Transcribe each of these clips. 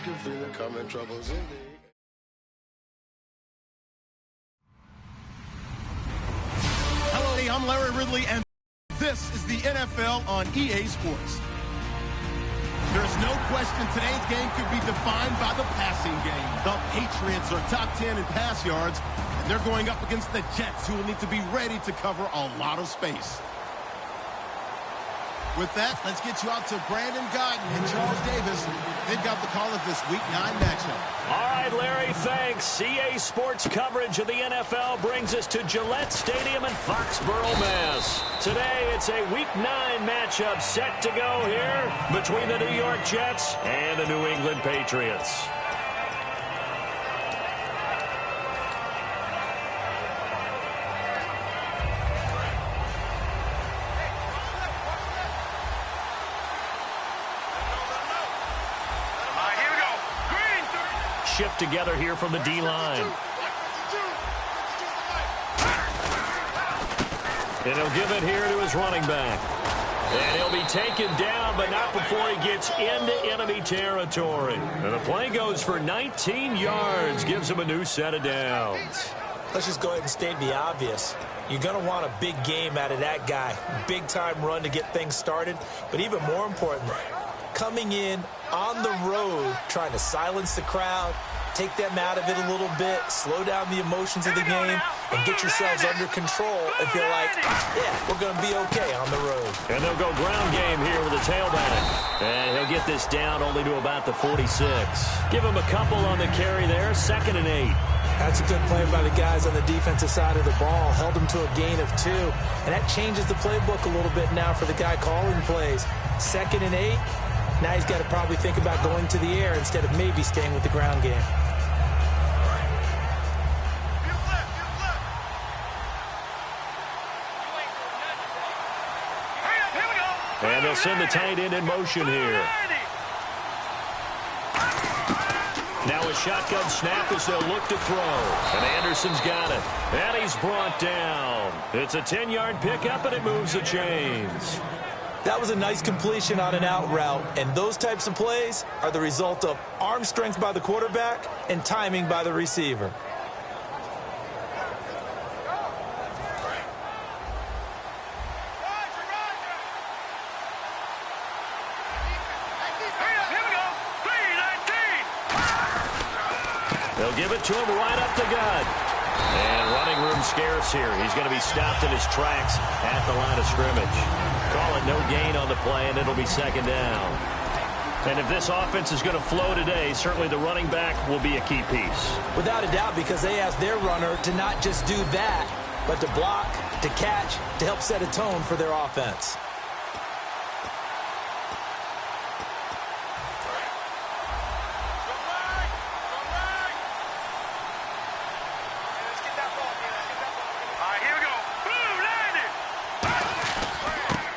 can feel it coming, troubles indeed. Hello, I'm Larry Ridley, and this is the NFL on EA Sports. There's no question today's game could be defined by the passing game. The Patriots are top 10 in pass yards, and they're going up against the Jets, who will need to be ready to cover a lot of space. With that, let's get you out to Brandon Godden and Charles Davis. They've got the call of this Week 9 matchup. All right, Larry, thanks. EA Sports coverage of the NFL brings us to Gillette Stadium in Foxborough, Mass. Today, it's a Week 9 matchup set to go here between the New York Jets and the New England Patriots. Shift together here from the D-line. And he'll give it here to his running back. And he'll be taken down, but not before he gets into enemy territory. And the play goes for 19 yards, gives him a new set of downs. Let's just go ahead and state the obvious. You're going to want a big game out of that guy. Big-time run to get things started. But even more importantly, coming in on the road, trying to silence the crowd, take them out of it a little bit, slow down the emotions of the game, and get yourselves under control and feel like, yeah, we're going to be okay on the road. And they'll go ground game here with a tailback. And he'll get this down only to about the 46. Give him a couple on the carry there, 2nd and 8. That's a good play by the guys on the defensive side of the ball. Held him to a gain of 2. And that changes the playbook a little bit now for the guy calling plays. 2nd and 8. Now he's got to probably think about going to the air instead of maybe staying with the ground game. And they'll send the tight end in motion here. Now a shotgun snap as they'll look to throw. And Anderson's got it. And he's brought down. It's a 10-yard pickup, and it moves the chains. That was a nice completion on an out route, and those types of plays are the result of arm strength by the quarterback and timing by the receiver. They'll give it to him right up the gut. And running room scarce here. He's going to be stopped in his tracks at the line of scrimmage. Call it no gain on the play, and it'll be 2nd down. And if this offense is going to flow today, certainly the running back will be a key piece. Without a doubt, because they asked their runner to not just do that, but to block, to catch, to help set a tone for their offense.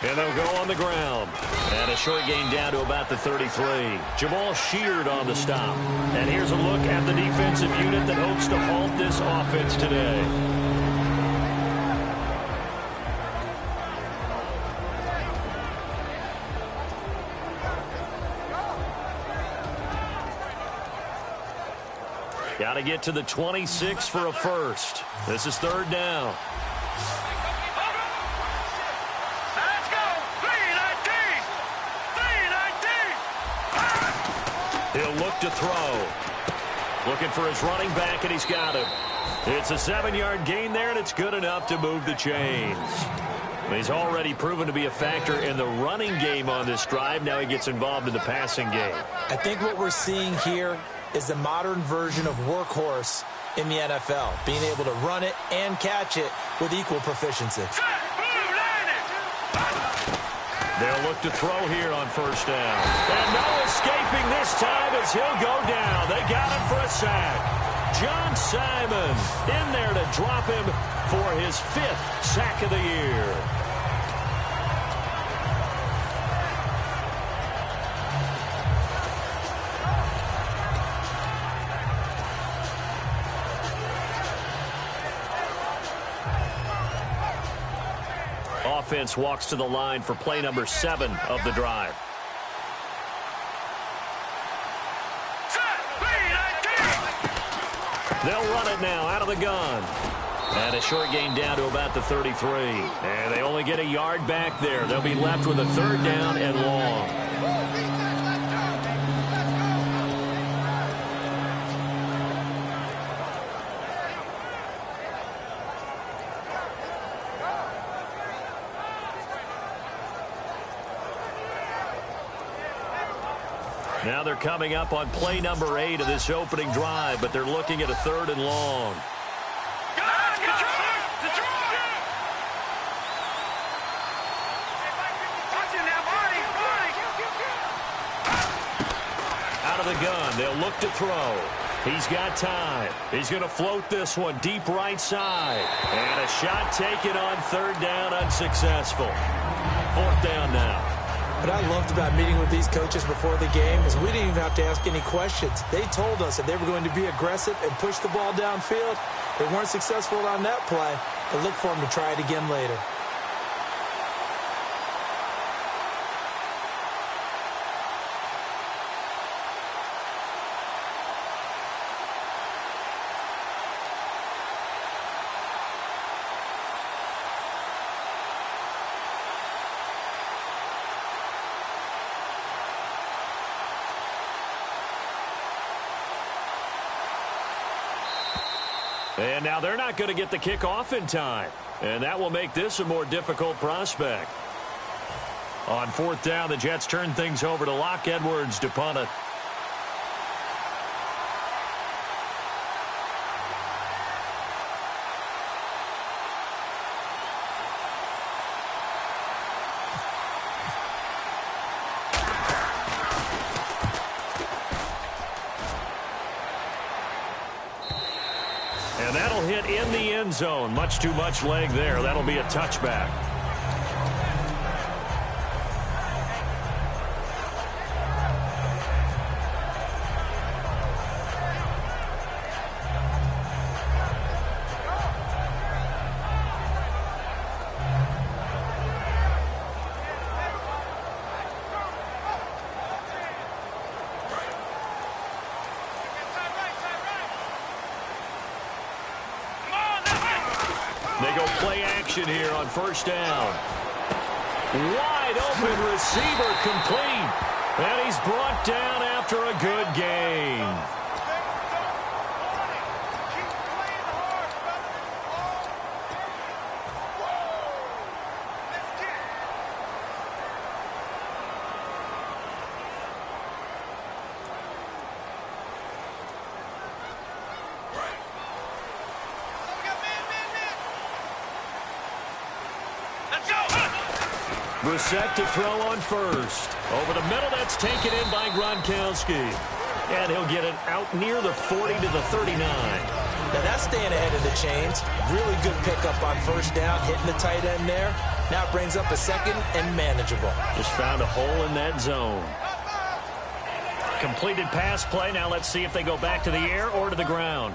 And they'll go on the ground. And a short gain down to about the 33. Jamal Sheard on the stop. And here's a look at the defensive unit that hopes to halt this offense today. Got to get to the 26 for a first. This is 3rd down. He'll look to throw. Looking for his running back, and he's got him. It's a 7-yard gain there, and it's good enough to move the chains. He's already proven to be a factor in the running game on this drive. Now he gets involved in the passing game. I think what we're seeing here is the modern version of workhorse in the NFL, being able to run it and catch it with equal proficiency. They'll look to throw here on 1st down. And no escaping this time as he'll go down. They got him for a sack. John Simon in there to drop him for his 5th sack of the year. Offense walks to the line for play number 7 of the drive. They'll run it now out of the gun. And a short gain down to about the 33. And they only get a yard back there. They'll be left with a 3rd down and long. Now they're coming up on play number 8 of this opening drive, but they're looking at a 3rd and long. Out of the gun, they'll look to throw. He's got time. He's going to float this one deep right side. And a shot taken on 3rd down, unsuccessful. 4th down now. What I loved about meeting with these coaches before the game is we didn't even have to ask any questions. They told us that they were going to be aggressive and push the ball downfield. They weren't successful on that play, but look for them to try it again later. And now they're not going to get the kickoff in time. And that will make this a more difficult prospect. On 4th down, the Jets turn things over to Locke Edwards to punt it. And that'll hit in the end zone. Much too much leg there. That'll be a touchback. They go play action here on 1st down. Wide open receiver complete. And he's brought down after a good gain. Brissett to throw on 1st. Over the middle, that's taken in by Gronkowski. And he'll get it out near the 40 to the 39. Now that's staying ahead of the chains. Really good pickup on 1st down, hitting the tight end there. Now it brings up a 2nd and manageable. Just found a hole in that zone. Completed pass play. Now let's see if they go back to the air or to the ground.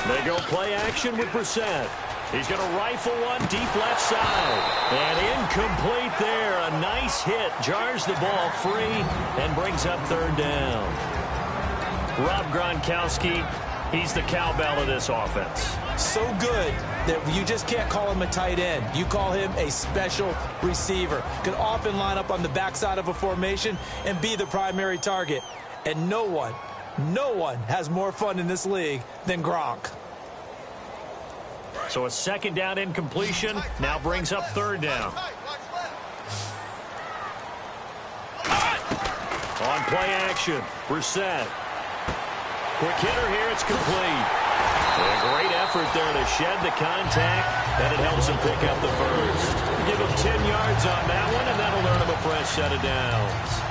They go play action with Brissett. He's going to rifle one deep left side. And incomplete there. A nice hit. Jars the ball free and brings up 3rd down. Rob Gronkowski, he's the cowbell of this offense. So good that you just can't call him a tight end. You call him a special receiver. Can often line up on the backside of a formation and be the primary target. And no one has more fun in this league than Gronk. So a 2nd down incompletion now brings up 3rd down. On play action, Brissett. Quick hitter here, it's complete. A great effort there to shed the contact, and it helps him pick up the 1st. Give him 10 yards on that one, and that'll earn him a fresh set of downs.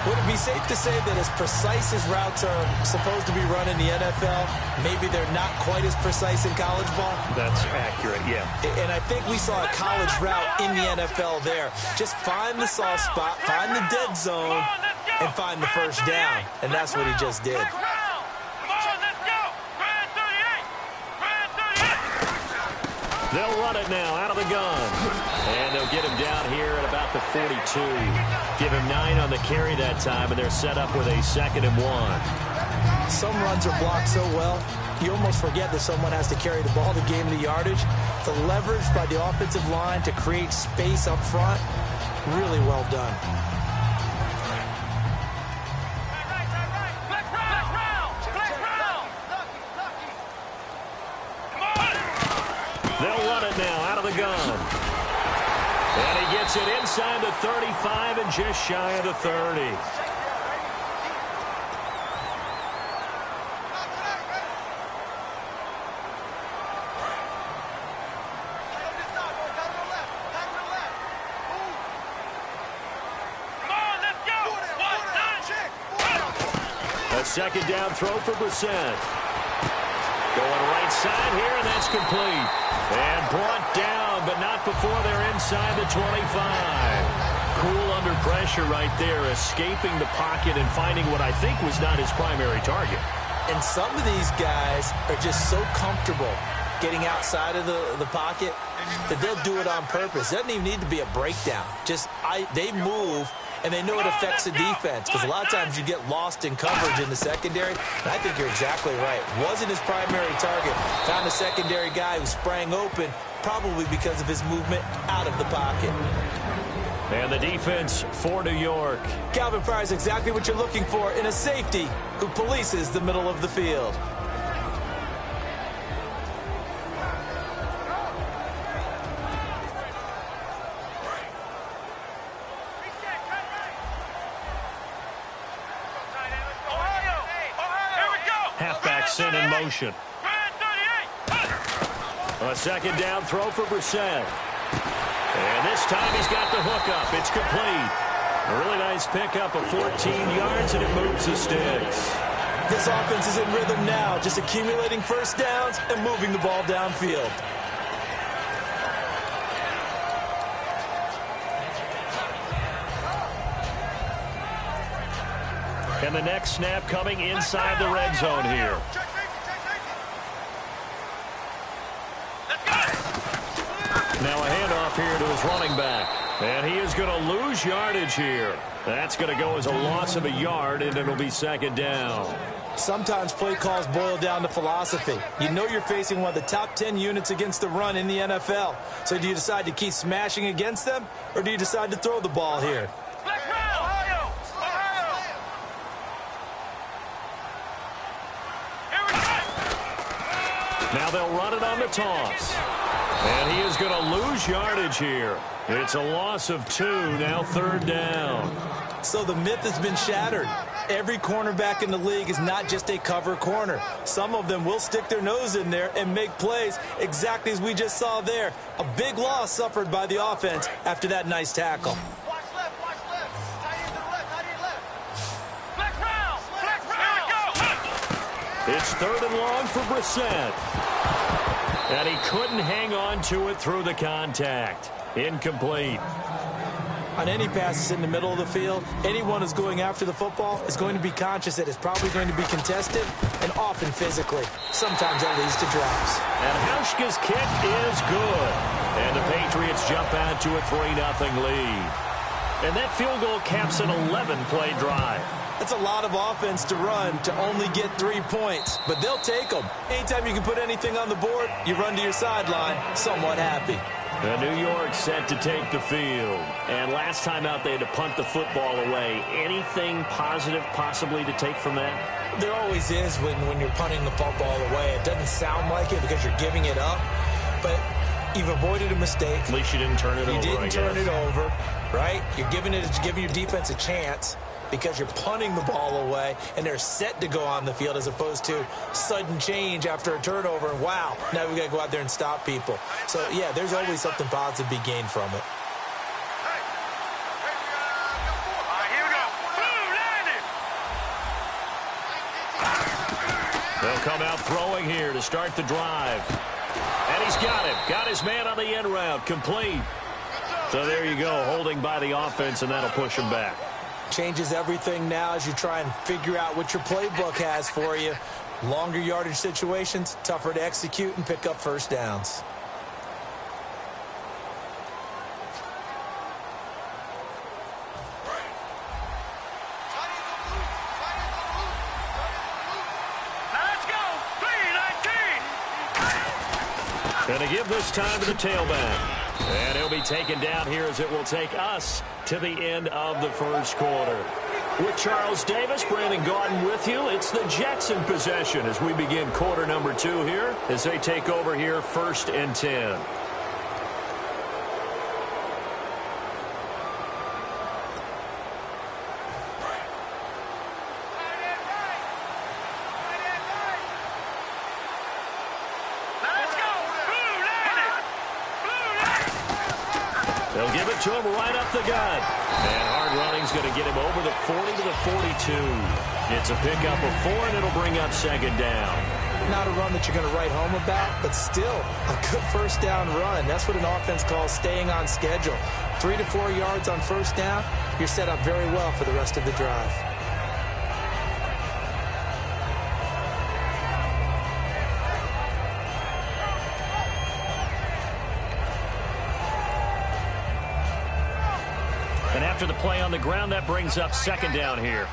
Would it be safe to say that as precise as routes are supposed to be run in the NFL, maybe they're not quite as precise in college ball? That's accurate, yeah. And I think we saw a college route in the NFL there. Just find the soft spot, find the dead zone, and find the 1st down. And that's what he just did. They'll run it now out of the gun. And they'll get him down here at about the 42. Give him 9 on the carry that time, and they're set up with a 2nd and 1. Some runs are blocked so well, you almost forget that someone has to carry the ball to gain the yardage. The leverage by the offensive line to create space up front, really well done. They'll run it now out of the gun. And he gets it inside the 35 and just shy of the 30. A 2nd down throw for Brissett. Going right side here, and that's complete. And brought down, but not before they're inside the 25. Cool under pressure right there, escaping the pocket and finding what I think was not his primary target. And some of these guys are just so comfortable getting outside of the pocket that they'll do it on purpose. It doesn't even need to be a breakdown. They move, and they know it affects the defense, because a lot of times you get lost in coverage in the secondary. And I think you're exactly right. Wasn't his primary target. Found a secondary guy who sprang open, probably because of his movement out of the pocket. And the defense for New York. Calvin Pryor is exactly what you're looking for in a safety who polices the middle of the field. Halfback sent in motion. A 2nd down throw for Brissett. And this time he's got the hook up. It's complete. A really nice pickup of 14 yards, and it moves the sticks. This offense is in rhythm now, just accumulating first downs and moving the ball downfield. And the next snap coming inside the red zone here. Now a handoff here to his running back. And he is going to lose yardage here. That's going to go as a loss of a yard, and it'll be 2nd down. Sometimes play calls boil down to philosophy. You know you're facing one of the top 10 units against the run in the NFL. So do you decide to keep smashing against them, or do you decide to throw the ball here? Now they'll run it on the toss. And he is going to lose yardage here. It's a loss of 2, now 3rd down. So the myth has been shattered. Every cornerback in the league is not just a cover corner. Some of them will stick their nose in there and make plays exactly as we just saw there. A big loss suffered by the offense after that nice tackle. Watch left, tight end to the left, tight end left. Flex round, here we go. It's 3rd and long for Brissett. And he couldn't hang on to it through the contact. Incomplete. On any passes in the middle of the field, anyone who's going after the football is going to be conscious that it's probably going to be contested and often physically. Sometimes that leads to drops. And Hauschka's kick is good. And the Patriots jump out to a 3-0 lead. And that field goal caps an 11-play drive. That's a lot of offense to run to only get 3 points, but they'll take them. Anytime you can put anything on the board, you run to your sideline somewhat happy. New York set to take the field. And last time out, they had to punt the football away. Anything positive possibly to take from that? There always is when you're punting the football away. It doesn't sound like it because you're giving it up, but you've avoided a mistake. At least you didn't turn it over, You didn't turn it over, right? You're giving your defense a chance because you're punting the ball away, and they're set to go on the field as opposed to sudden change after a turnover, and wow, now we've got to go out there and stop people. So, yeah, there's always something positive to be gained from it. They'll come out throwing here to start the drive. And he's got him. Got his man on the end route. Complete. So there you go, holding by the offense, and that'll push him back. Changes everything now as you try and figure out what your playbook has for you. Longer yardage situations, tougher to execute and pick up first downs. Going to give this time to the tailback. And he'll be taken down here as it will take us to the end of the first quarter. With Charles Davis, Brandon Gaudin with you. It's the Jets in possession as we begin quarter number 2 here as they take over here 1st and 10. They'll give it to him right up the gut. And hard running's going to get him over the 40 to the 42. It's a pickup of 4, and it'll bring up 2nd down. Not a run that you're going to write home about, but still a good first down run. That's what an offense calls staying on schedule. 3 to 4 yards on first down, you're set up very well for the rest of the drive. And after the play on the ground, that brings up 2nd down here.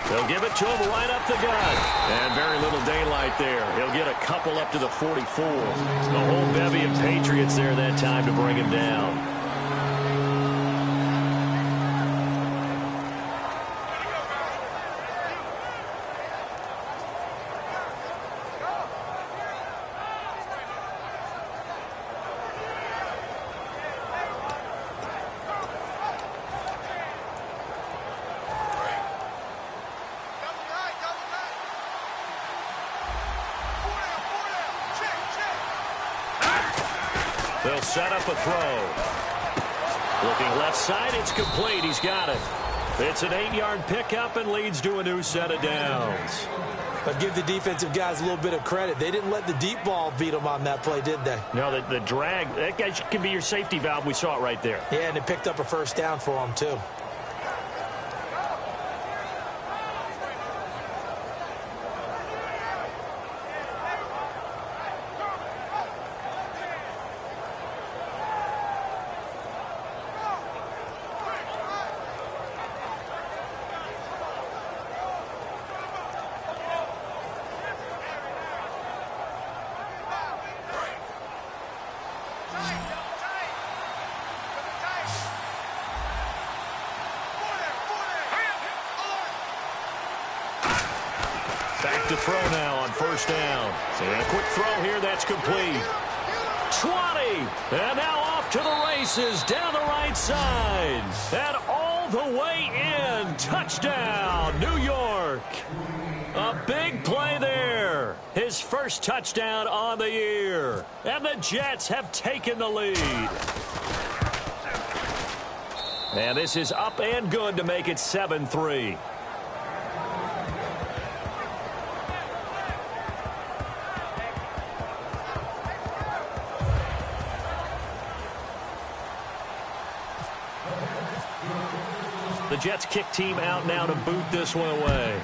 They'll give it to him right up the gut. And very little daylight there. He'll get a couple up to the 44. A whole bevy of Patriots there that time to bring him down. They'll set up a throw. Looking left side, it's complete. He's got it. It's an 8-yard pickup and leads to a new set of downs. But give the defensive guys a little bit of credit. They didn't let the deep ball beat them on that play, did they? No, the drag, that guy can be your safety valve. We saw it right there. Yeah, and it picked up a first down for them, too. Back to throw now on first down. And a quick throw here, that's complete. 20, and now off to the races down the right side. And all the way in. Touchdown, New York. A big play there. His first touchdown on the year. And the Jets have taken the lead. And this is up and good to make it 7-3. The Jets kick team out now to boot this one away.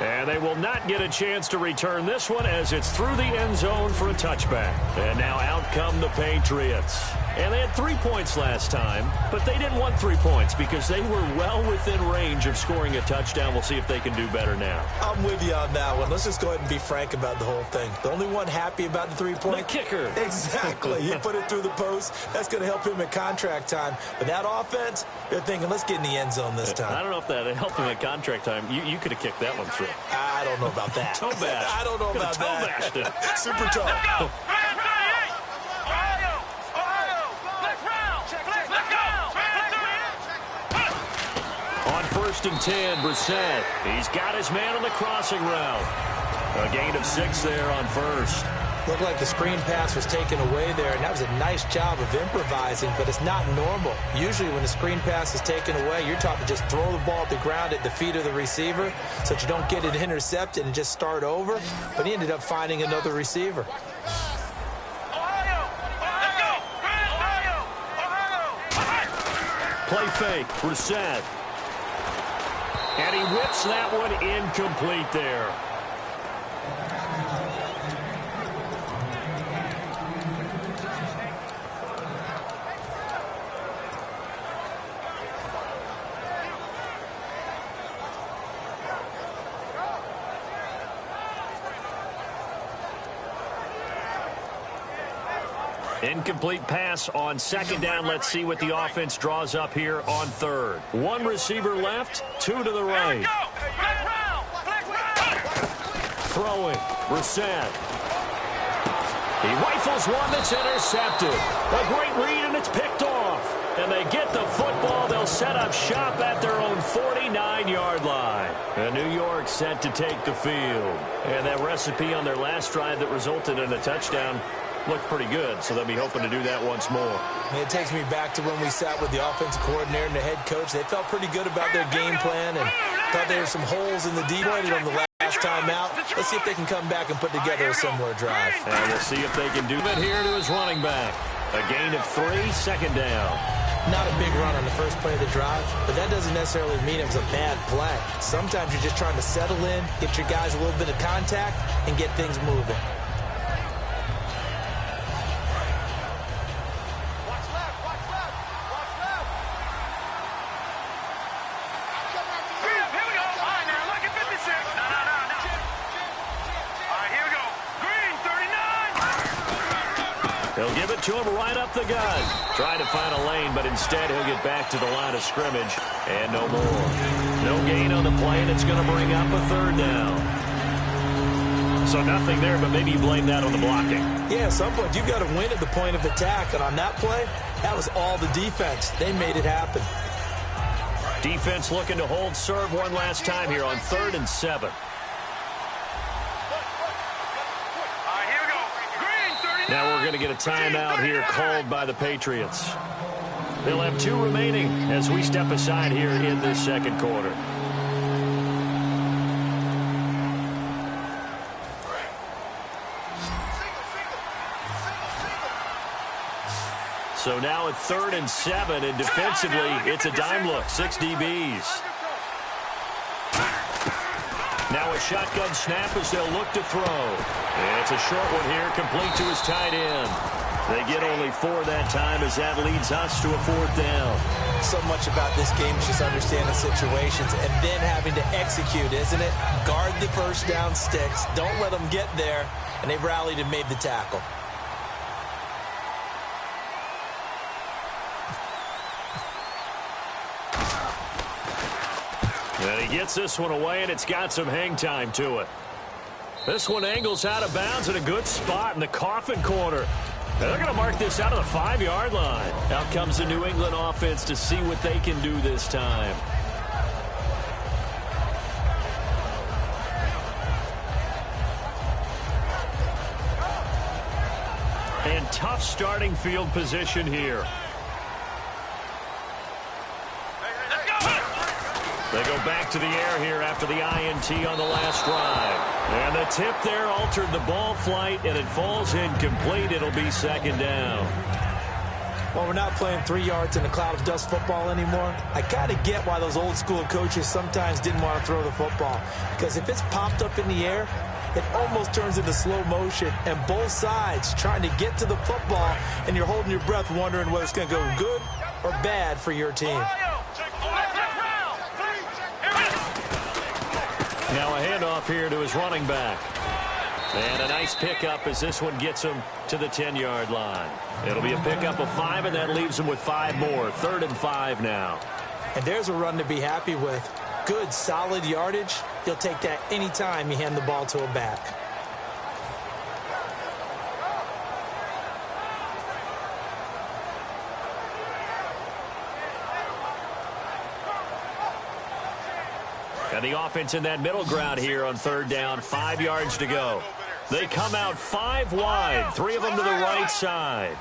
And they will not get a chance to return this one as it's through the end zone for a touchback. And now out come the Patriots. And they had 3 points last time, but they didn't want 3 points because they were well within range of scoring a touchdown. We'll see if they can do better now. I'm with you on that one. Let's just go ahead and be frank about the whole thing. The only one happy about the 3-point? The kicker. Exactly. He put it through the post. That's going to help him at contract time. But that offense, they're thinking, let's get in the end zone this time. I don't know if that helped him at contract time. You could have kicked that one through. I don't know about that. Toe bash. I don't know about that. Toe bashed it. Super toe. On 1st and 10, Brissett. He's got his man on the crossing route. A gain of 6 there on 1st. Looked like the screen pass was taken away there, and that was a nice job of improvising, but it's not normal. Usually when the screen pass is taken away, you're taught to just throw the ball at the ground at the feet of the receiver so that you don't get it intercepted and just start over. But he ended up finding another receiver. Play fake, Brissett. And he whips that one incomplete there. Incomplete pass on second down. Let's see what the offense draws up here on third. One receiver left, two to the right. Throwing, Brissett. He rifles one that's intercepted. A great read, and it's picked off. And they get the football. They'll set up shop at their own 49-yard line. And New York set to take the field. And that recipe on their last drive that resulted in a touchdown looked pretty good, so they'll be hoping to do that once more. It takes me back to when we sat with the offensive coordinator and the head coach. They felt pretty good about their game plan and thought there were some holes in the D on the last time out. Let's see if they can come back and put together a similar drive. And we'll see if they can do it here to his running back. A gain of 3, second down. Not a big run on the first play of the drive, but that doesn't necessarily mean it was a bad play. Sometimes you're just trying to settle in, get your guys a little bit of contact, and get things moving. They'll give it to him right up the gut. Trying to find a lane, but instead he'll get back to the line of scrimmage. And no more. No gain on the play, and it's going to bring up a third down. So nothing there, but maybe you blame that on the blocking. Yeah, at some point you've got to win at the point of attack. And on that play, that was all the defense. They made it happen. Defense looking to hold serve one last time here on 3rd and 7. Now we're going to get a timeout here called by the Patriots. They'll have 2 remaining as we step aside here in this second quarter. So now at 3rd and 7, and defensively, it's a dime look, 6 DBs. Now a shotgun snap as they'll look to throw. And it's a short one here, complete to his tight end. They get only 4 that time as that leads us to a 4th down. So much about this game is just understanding situations and then having to execute, isn't it? Guard the first down sticks. Don't let them get there. And they rallied and made the tackle. And he gets this one away, and it's got some hang time to it. This one angles out of bounds in a good spot in the coffin corner. And they're going to mark this out of the 5-yard line. Out comes the New England offense to see what they can do this time. And tough starting field position here. They go back to the air here after the INT on the last drive. And the tip there altered the ball flight, and it falls incomplete. It'll be 2nd down. Well, we're not playing 3 yards in a cloud of dust football anymore. I kind of get why those old school coaches sometimes didn't want to throw the football. Because if it's popped up in the air, it almost turns into slow motion, and both sides trying to get to the football, and you're holding your breath wondering whether it's going to go good or bad for your team. Now a handoff here to his running back. And a nice pickup as this one gets him to the 10-yard line. It'll be a pickup of 5, and that leaves him with 5 more. 3rd and 5 now. And there's a run to be happy with. Good, solid yardage. He'll take that any time you hand the ball to a back. And the offense in that middle ground here on 3rd down, 5 yards to go. They come out 5 wide, 3 of them to the right side.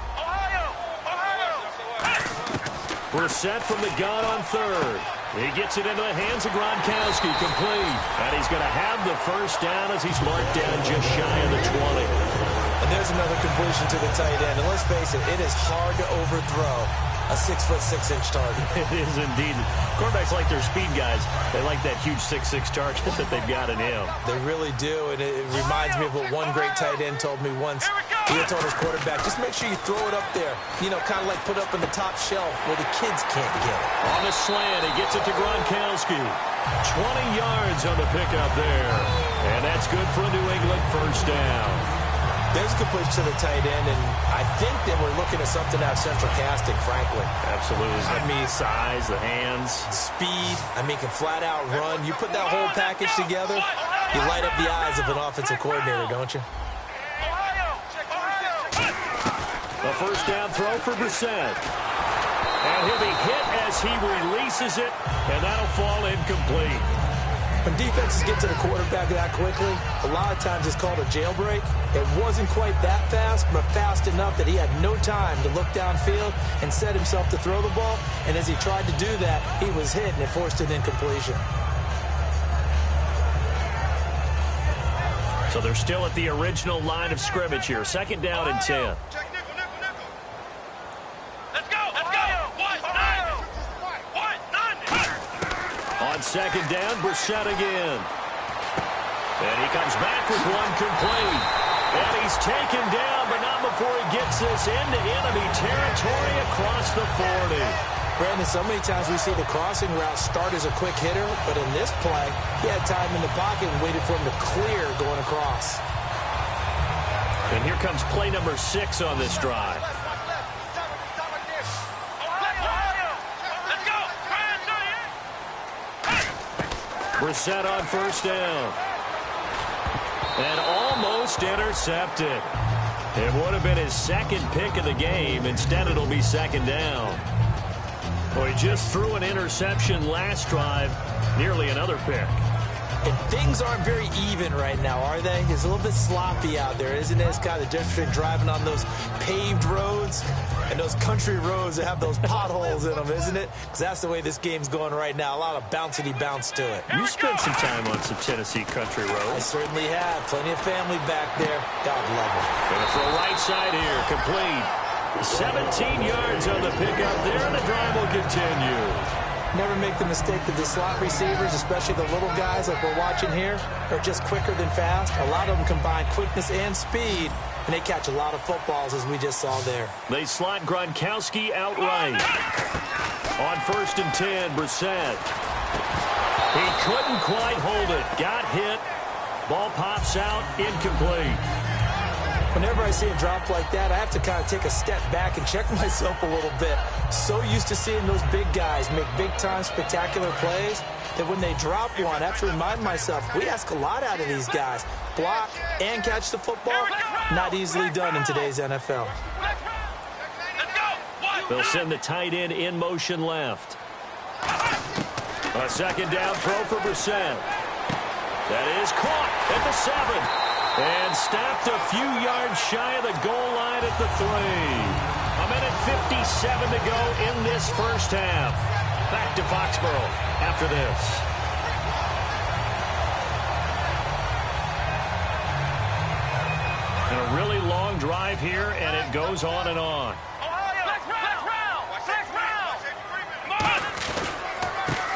Brissett from the gun on 3rd. He gets it into the hands of Gronkowski, complete. And he's going to have the first down as he's marked down just shy of the 20. And there's another completion to the tight end. And let's face it, it is hard to overthrow a 6'6" target. It is indeed. Quarterbacks like their speed guys. They like that huge 6'6" target that they've got in him. They really do, and it reminds me of what one great tight end told me once. He had told his quarterback, just make sure you throw it up there. You know, kind of like put up in the top shelf where the kids can't get it. On the slant, he gets it to Gronkowski. 20 yards on the pickup there. And that's good for a New England first down. There's a completion to the tight end, and I think that we're looking at something out of central casting, frankly. Absolutely. I mean, size, the hands. Speed, I mean, can flat out run. You put that whole package together, you light up the eyes of an offensive coordinator, don't you? A first down throw for Brissett. And he'll be hit as he releases it, and that'll fall incomplete. When defenses get to the quarterback that quickly, a lot of times it's called a jailbreak. It wasn't quite that fast, but fast enough that he had no time to look downfield and set himself to throw the ball. And as he tried to do that, he was hit, and it forced an incompletion. So they're still at the original line of scrimmage here. Second down and 10. On second down, Brissett again. And he comes back with one complete. And he's taken down, but not before he gets this into enemy territory across the 40. Brandon, so many times we see the crossing route start as a quick hitter, but in this play, he had time in the pocket and waited for him to clear going across. And here comes play number 6 on this drive. Brissett on first down. And almost intercepted. It would have been his second pick of the game. Instead, it'll be second down. Well, he just threw an interception last drive. Nearly another pick. And things aren't very even right now, are they? It's a little bbit sloppy out there, isn't it? It's kind of the difference between driving on those paved roads and those country roads that have those potholes in them, isn't it? Because that's the way this game's going right now. A lot of bouncy bounce to it. You spent some time on some Tennessee country roads. I certainly have. Plenty of family back there. God love them. Gonna throw right side here. Complete. 17 yards on the pickup there, and the drive will continue. Never make the mistake that the slot receivers, especially the little guys like we're watching here, are just quicker than fast. A lot of them combine quickness and speed, and they catch a lot of footballs, as we just saw there. They slot Gronkowski outright. On first and 10, Brissett. He couldn't quite hold it. Got hit. Ball pops out. Incomplete. Whenever I see a drop like that, I have to kind of take a step back and check myself a little bit. So used to seeing those big guys make big-time spectacular plays that when they drop one, I have to remind myself, we ask a lot out of these guys. Block and catch the football, not easily done in today's NFL. They'll send the tight end in motion left. A second down throw for Brissett. That is caught at the 7. And stopped a few yards shy of the goal line at the 3. A minute 57 to go in this first half. Back to Foxborough after this. And a really long drive here, and it goes on and on.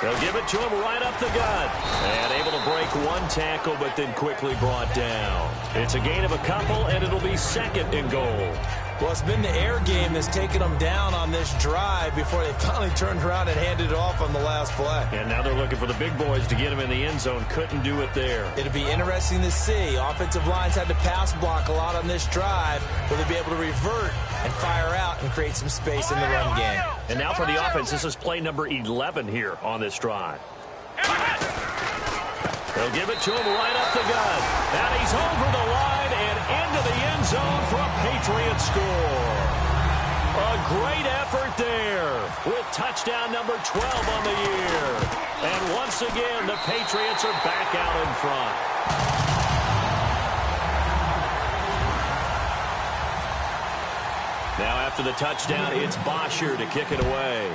They'll give it to him right up the gut. And able to break one tackle, but then quickly brought down. It's a gain of a couple, and it'll be second and goal. Well, it's been the air game that's taken them down on this drive before they finally turned around and handed it off on the last play. And now they're looking for the big boys to get him in the end zone. Couldn't do it there. It'll be interesting to see. Offensive lines had to pass block a lot on this drive. Will they be able to revert and fire out and create some space in the run game? And now for the offense, this is play number 11 here on this drive. They'll give it to him right up the gut. And he's over the line and into the end zone for a Patriot score. A great effort there with touchdown number 12 on the year. And once again, the Patriots are back out in front. Now after the touchdown, it's Bosher to kick it away.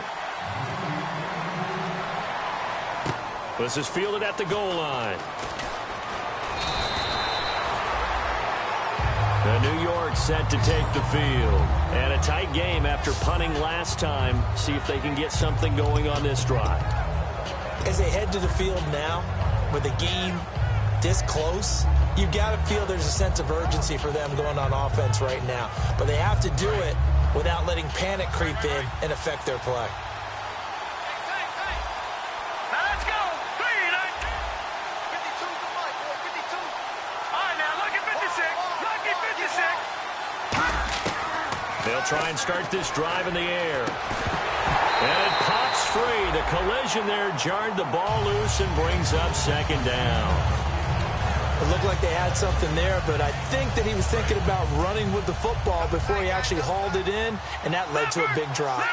This is fielded at the goal line. The New York set to take the field. And a tight game after punting last time. See if they can get something going on this drive. As they head to the field now, with the game this close, you've got to feel there's a sense of urgency for them going on offense right now. But they have to do it without letting panic creep in and affect their play. try and start this drive in the air. And it pops free. The collision there jarred the ball loose and brings up second down. It looked like they had something there, but I think that he was thinking about running with the football before he actually hauled it in, and that led to a big drop.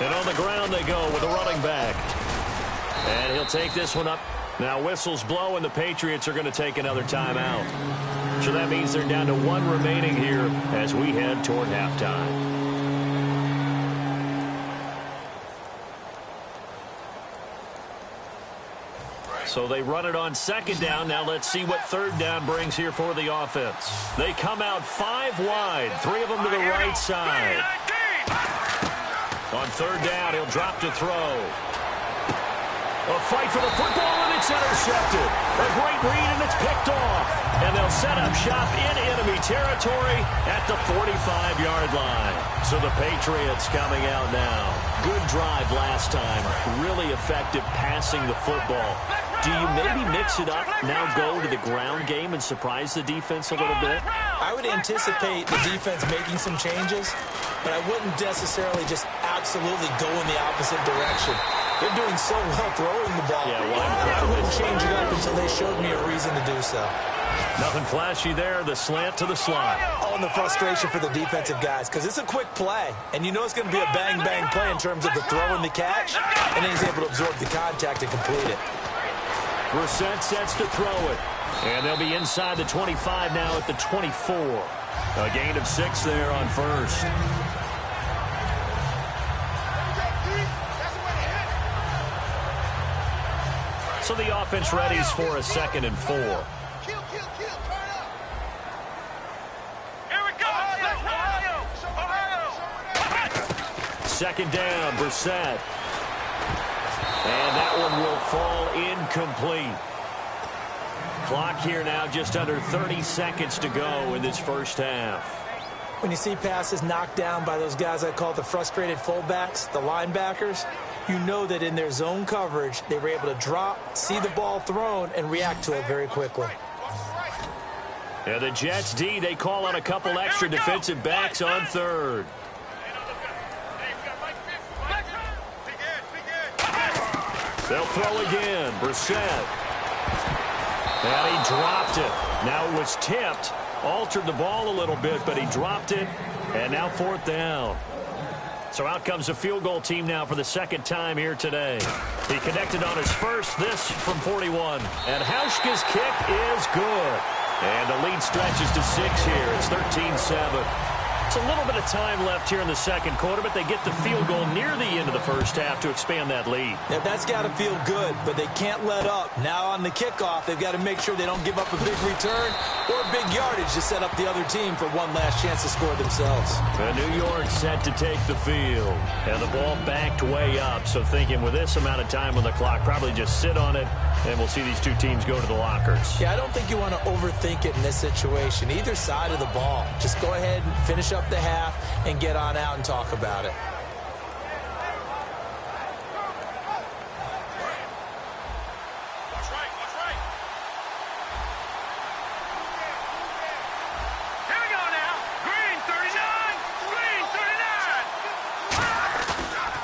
And on the ground they go with a running back. And he'll take this one up. Now whistles blow, and the Patriots are going to take another timeout. So that means they're down to one remaining here as we head toward halftime. So they run it on second down. Now let's see what third down brings here for the offense. They come out 5 wide, 3 of them to the right side. On third down, he'll drop to throw. A fight for the football, and it's intercepted. A great read, and it's picked off. And they'll set up shop in enemy territory at the 45-yard line. So the Patriots coming out now. Good drive last time. Really effective passing the football. Do you maybe mix it up, now go to the ground game and surprise the defense a little bit? I would anticipate the defense making some changes, but I wouldn't necessarily just absolutely go in the opposite direction. They're doing so well throwing the ball. Yeah, I wouldn't change it up until they showed me a reason to do so. Nothing flashy there. The slant to the slot. Oh, and the frustration for the defensive guys, because it's a quick play, and you know it's going to be a bang-bang play in terms of the throw and the catch, and then he's able to absorb the contact and complete it. Brissett sets to throw it. And they'll be inside the 25 now at the 24. A gain of 6 there on first. So the offense readies for a 2nd and 4. Here we go. Ohio. Second down, Brissett. And that one will fall incomplete. Clock here now just under 30 seconds to go in this first half. When you see passes knocked down by those guys I call the frustrated fullbacks, the linebackers, you know that in their zone coverage, they were able to drop, see the ball thrown, and react to it very quickly. Yeah, the Jets D, they call on a couple extra defensive backs on third. They'll throw again. Brissett. And he dropped it. Now it was tipped. Altered the ball a little bit, but he dropped it. And now 4th down. So out comes the field goal team now for the 2nd time here today. He connected on his first, this from 41. And Hauschka's kick is good. And the lead stretches to 6 here. It's 13-7. It's a little bit of time left here in the second quarter, but they get the field goal near the end of the first half to expand that lead. Now, that's got to feel good, but they can't let up. Now on the kickoff, they've got to make sure they don't give up a big return or big yardage to set up the other team for one last chance to score themselves. And New York set to take the field. And the ball backed way up, so thinking with this amount of time on the clock, probably just sit on it, and we'll see these two teams go to the lockers. Yeah, I don't think you want to overthink it in this situation. Either side of the ball. Just go ahead and finish up the half and get on out and talk about it. Watch right. Here we go now. Green 39.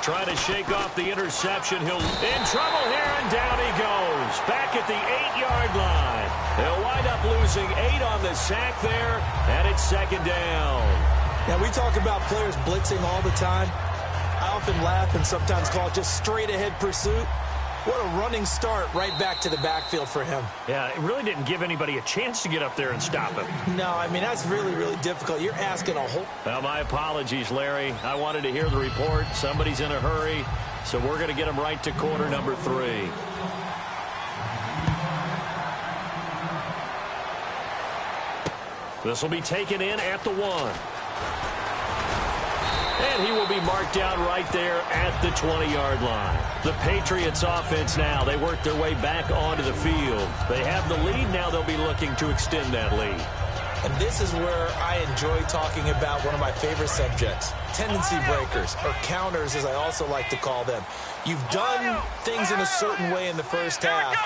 Trying to shake off the interception. He'll in trouble here, and down he goes. Back at the 8-yard line. They'll wind up losing 8 on the sack there, and it's 2nd down. Now, we talk about players blitzing all the time. I often laugh and sometimes call it just straight-ahead pursuit. What a running start right back to the backfield for him. Yeah, it really didn't give anybody a chance to get up there and stop him. No, I mean, that's really, really difficult. You're asking a whole... Well, my apologies, Larry. I wanted to hear the report. Somebody's in a hurry, so we're going to get him right to quarter number 3. This will be taken in at the 1. And he will be marked down right there at the 20-yard line. The Patriots offense now, they work their way back onto the field. They have the lead, now they'll be looking to extend that lead. And this is where I enjoy talking about one of my favorite subjects, tendency breakers, or counters as I also like to call them. You've done things in a certain way in the first half,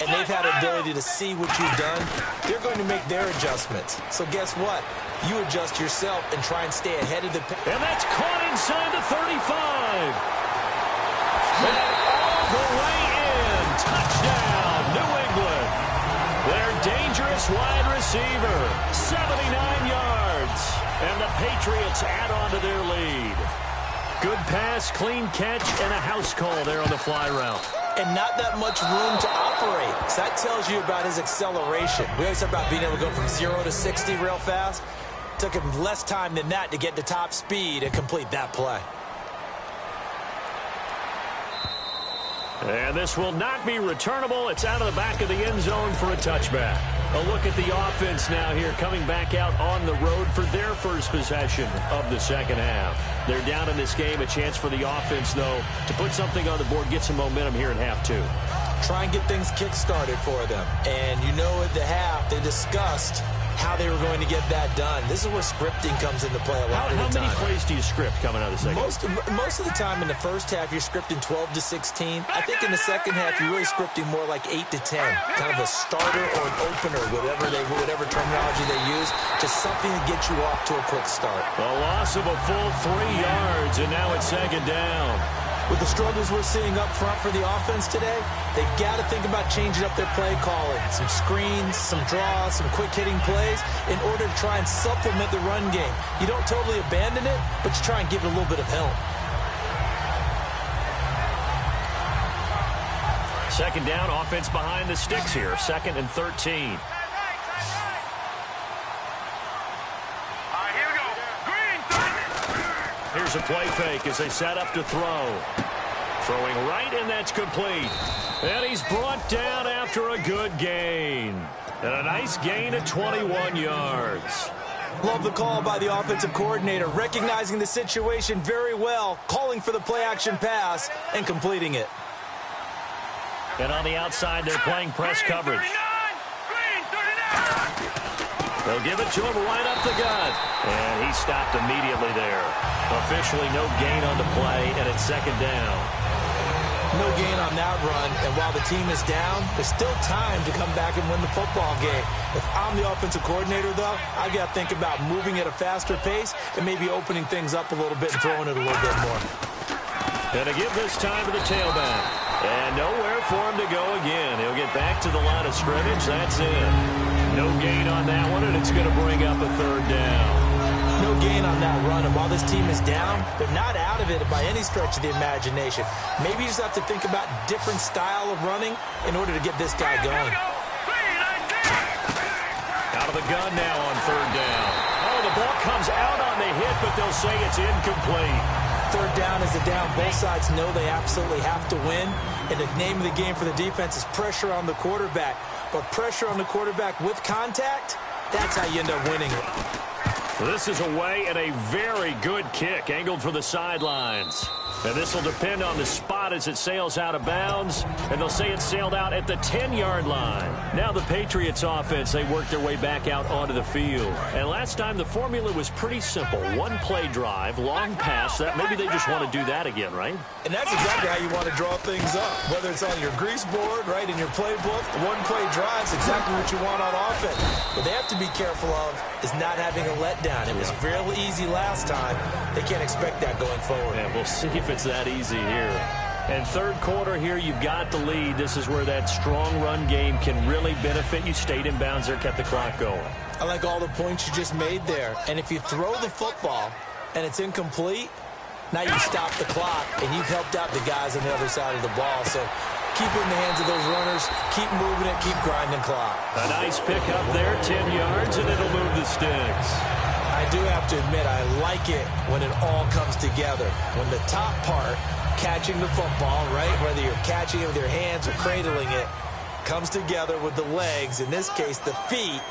and they've had an ability to see what you've done. They're going to make their adjustments. So guess what? You adjust yourself and try and stay ahead of the... And that's caught inside the 35. And all the way in. Touchdown, New England. Their dangerous wide receiver, 79 yards. And the Patriots add on to their lead. Good pass, clean catch, and a house call there on the fly route. And not that much room to operate. So that tells you about his acceleration. We always talk about being able to go from 0 to 60 real fast. Took him less time than that to get to top speed and complete that play. And this will not be returnable. It's out of the back of the end zone for a touchback. A look at the offense now here, coming back out on the road for their first possession of the second half. They're down in this game. A chance for the offense, though, to put something on the board, get some momentum here in half two. Try and get things kick-started for them. And you know at the half, they discussed how they were going to get that done. This is where scripting comes into play a lot of the time. How many plays do you script coming out of the second? Most of the time in the first half, you're scripting 12 to 16. I think in the second half, you're really scripting more like 8 to 10. Kind of a starter or an opener, whatever terminology they use. Just something to get you off to a quick start. A loss of a full 3 yards, and now it's second down. With the struggles we're seeing up front for the offense today, they've got to think about changing up their play calling. Some screens, some draws, some quick-hitting plays in order to try and supplement the run game. You don't totally abandon it, but you try and give it a little bit of help. Second down, offense behind the sticks here. 2nd and 13. Here's a play fake as they set up to throw. Throwing right, and that's complete. And he's brought down after a good gain. And a nice gain of 21 yards. Love the call by the offensive coordinator, recognizing the situation very well, calling for the play-action pass, and completing it. And on the outside, they're playing press coverage. They'll give it to him right up the gut. And he stopped immediately there. Officially no gain on the play, and it's second down. No gain on that run, and while the team is down, there's still time to come back and win the football game. If I'm the offensive coordinator, though, I've got to think about moving at a faster pace and maybe opening things up a little bit and throwing it a little bit more. And to give this time to the tailback. And nowhere for him to go again. He'll get back to the line of scrimmage. That's it. No gain on that one, and it's going to bring up a third down. No gain on that run, and while this team is down, they're not out of it by any stretch of the imagination. Maybe you just have to think about different style of running in order to get this guy going. Out of the gun now on third down. Oh, the ball comes out on the hit, but they'll say it's incomplete. Third down is a down. Both sides know they absolutely have to win, and the name of the game for the defense is pressure on the quarterback. But pressure on the quarterback with contact, that's how you end up winning it. This is away and a very good kick angled for the sidelines. And this will depend on the spot as it sails out of bounds. And they'll say it sailed out at the 10-yard line. Now the Patriots offense, they work their way back out onto the field. And last time the formula was pretty simple. One play drive, long pass. That maybe they just want to do that again, right? And that's exactly how you want to draw things up. Whether it's on your grease board, right, in your playbook, one play drive is exactly what you want on offense. What they have to be careful of is not having a letdown. It was real easy last time. They can't expect that going forward. Yeah, we'll see if it's that easy here. And third quarter here, you've got the lead. This is where that strong run game can really benefit you. Stayed in bounds there, kept the clock going. I like all the points you just made there. And if you throw the football and it's incomplete, now you stop the clock and you've helped out the guys on the other side of the ball. So keep it in the hands of those runners. Keep moving it. Keep grinding clock. A nice pickup there, 10 yards, and it'll move the sticks. I do have to admit, I like it when it all comes together. When the top part, catching the football, right, whether you're catching it with your hands or cradling it, comes together with the legs, in this case the feet,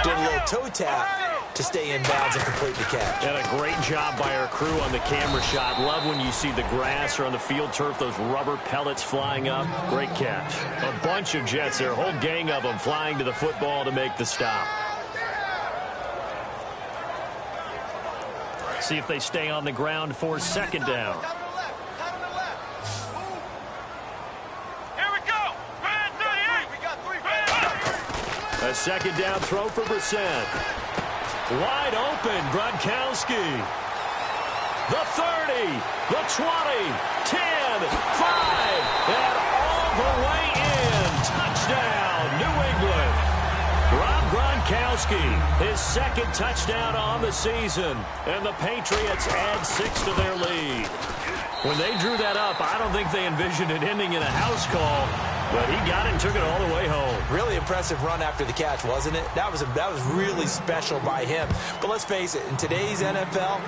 doing a little toe tap to stay in bounds and complete the catch. And a great job by our crew on the camera shot. Love when you see the grass or on the field turf, those rubber pellets flying up. Great catch. A bunch of Jets there, a whole gang of them flying to the football to make the stop. see if they stay on the ground for second down. Down to the left. Down to the left. Move. Here we go. Brand 38. We got three. A second down throw for Brissett. Wide open, Gronkowski. The 30, the 20, 10, 5, and all the way in. Touchdown, New England. Rob Gronkowski, his second touchdown on the season. And the Patriots add 6 to their lead. When they drew that up, I don't think they envisioned it ending in a house call. But he got it and took it all the way home. Really impressive run after the catch, wasn't it? That was really special by him. But let's face it, in today's NFL,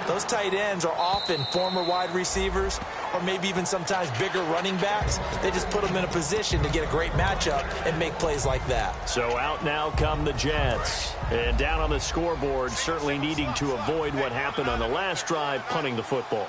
those tight ends are often former wide receivers or maybe even sometimes bigger running backs. They just put them in a position to get a great matchup and make plays like that. So out now come the Jets. And down on the scoreboard, certainly needing to avoid what happened on the last drive, punting the football.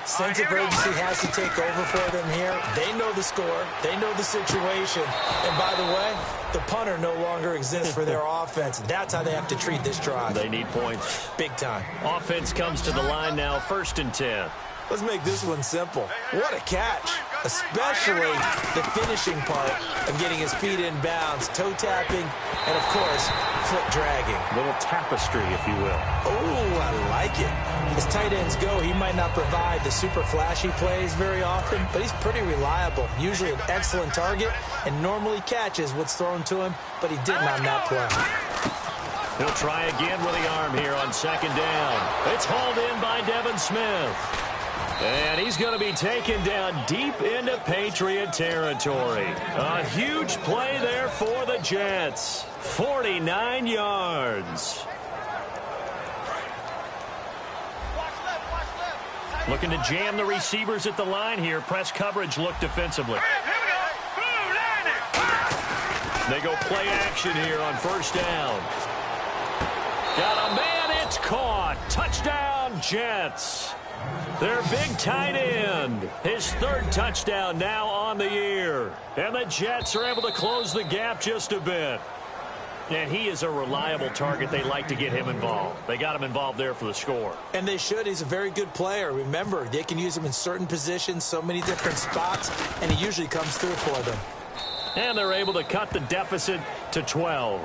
Sense of urgency has to take over for them here. They know the score. They know the situation. And by the way, the punter no longer exists for their offense. That's how they have to treat this drive. They need points. Big time. Offense comes to the line now, 1st and 10. Let's make this one simple. What a catch, especially the finishing part of getting his feet in bounds, toe tapping, and, of course, foot dragging. Little tapestry, if you will. Oh, I like it. As tight ends go, he might not provide the super flashy plays very often, but he's pretty reliable, usually an excellent target, and normally catches what's thrown to him, but he didn't on that play. He'll try again with the arm here on second down. It's hauled in by Devin Smith. And he's going to be taken down deep into Patriot territory. A huge play there for the Jets. 49 yards. Looking to jam the receivers at the line here. Press coverage look defensively. They go play action here on first down. Got a man, it's caught. Touchdown, Jets. Their big tight end, his 3rd touchdown now on the year. And the Jets are able to close the gap just a bit. And he is a reliable target. They like to get him involved. They got him involved there for the score. And they should. He's a very good player. Remember, they can use him in certain positions, so many different spots, and he usually comes through for them. And they're able to cut the deficit to 12.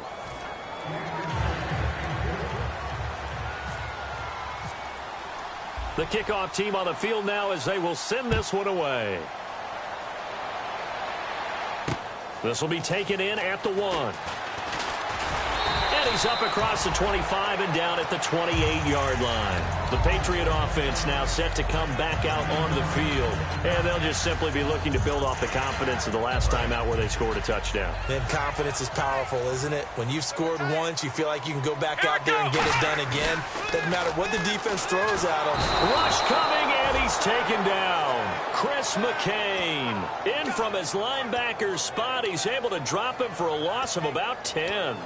The kickoff team on the field now as they will send this one away. This will be taken in at the 1. And he's up across the 25 and down at the 28-yard line. The Patriot offense now set to come back out onto the field. And they'll just simply be looking to build off the confidence of the last time out where they scored a touchdown. And confidence is powerful, isn't it? When you've scored once, you feel like you can go back out there and get it done again. Doesn't matter what the defense throws at them. Rush coming, and he's taken down. Chris McCain in from his linebacker's spot. He's able to drop him for a loss of about 10.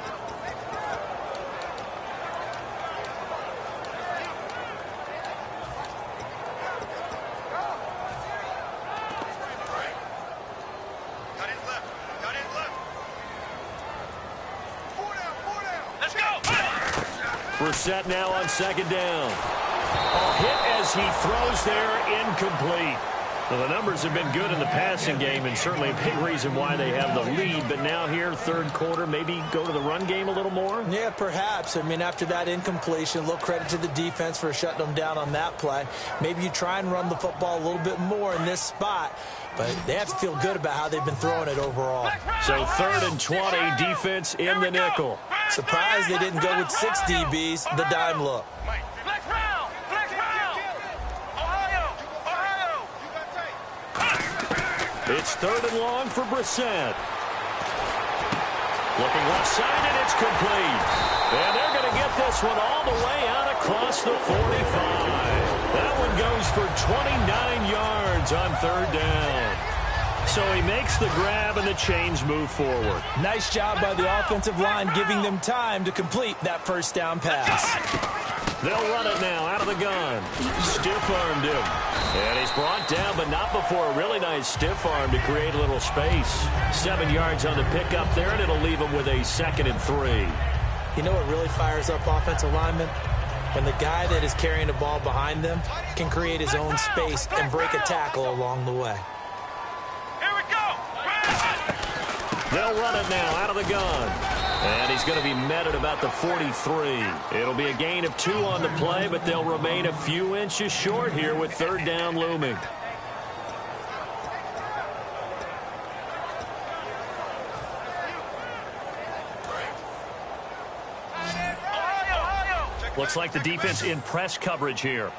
Brissett now on second down. A hit as he throws there, incomplete. Well, the numbers have been good in the passing game and certainly a big reason why they have the lead. But now here, 3rd quarter, maybe go to the run game a little more? Yeah, perhaps. I mean, after that incompletion, a little credit to the defense for shutting them down on that play. Maybe you try and run the football a little bit more in this spot. But they have to feel good about how they've been throwing it overall. So 3rd and 20, defense in the nickel. Surprised they didn't go with 6 DBs, the dime look. It's 3rd and long for Brissett. Looking left side, and it's complete. And they're going to get this one all the way out across the 45. That one goes for 29 yards on 3rd down. So he makes the grab, and the chains move forward. Nice job by the offensive line, giving them time to complete that first down pass. They'll run it now out of the gun. Stiff-armed him. And he's brought down, but not before a really nice stiff arm to create a little space. 7 yards on the pickup there, and it'll leave him with a 2nd and 3. You know what really fires up offensive linemen? when the guy that is carrying the ball behind them can create his own space and break a tackle along the way. Here we go. They'll run it now out of the gun. And he's going to be met at about the 43. It'll be a gain of 2 on the play, but they'll remain a few inches short here with third down looming. Looks like the defense in press coverage here.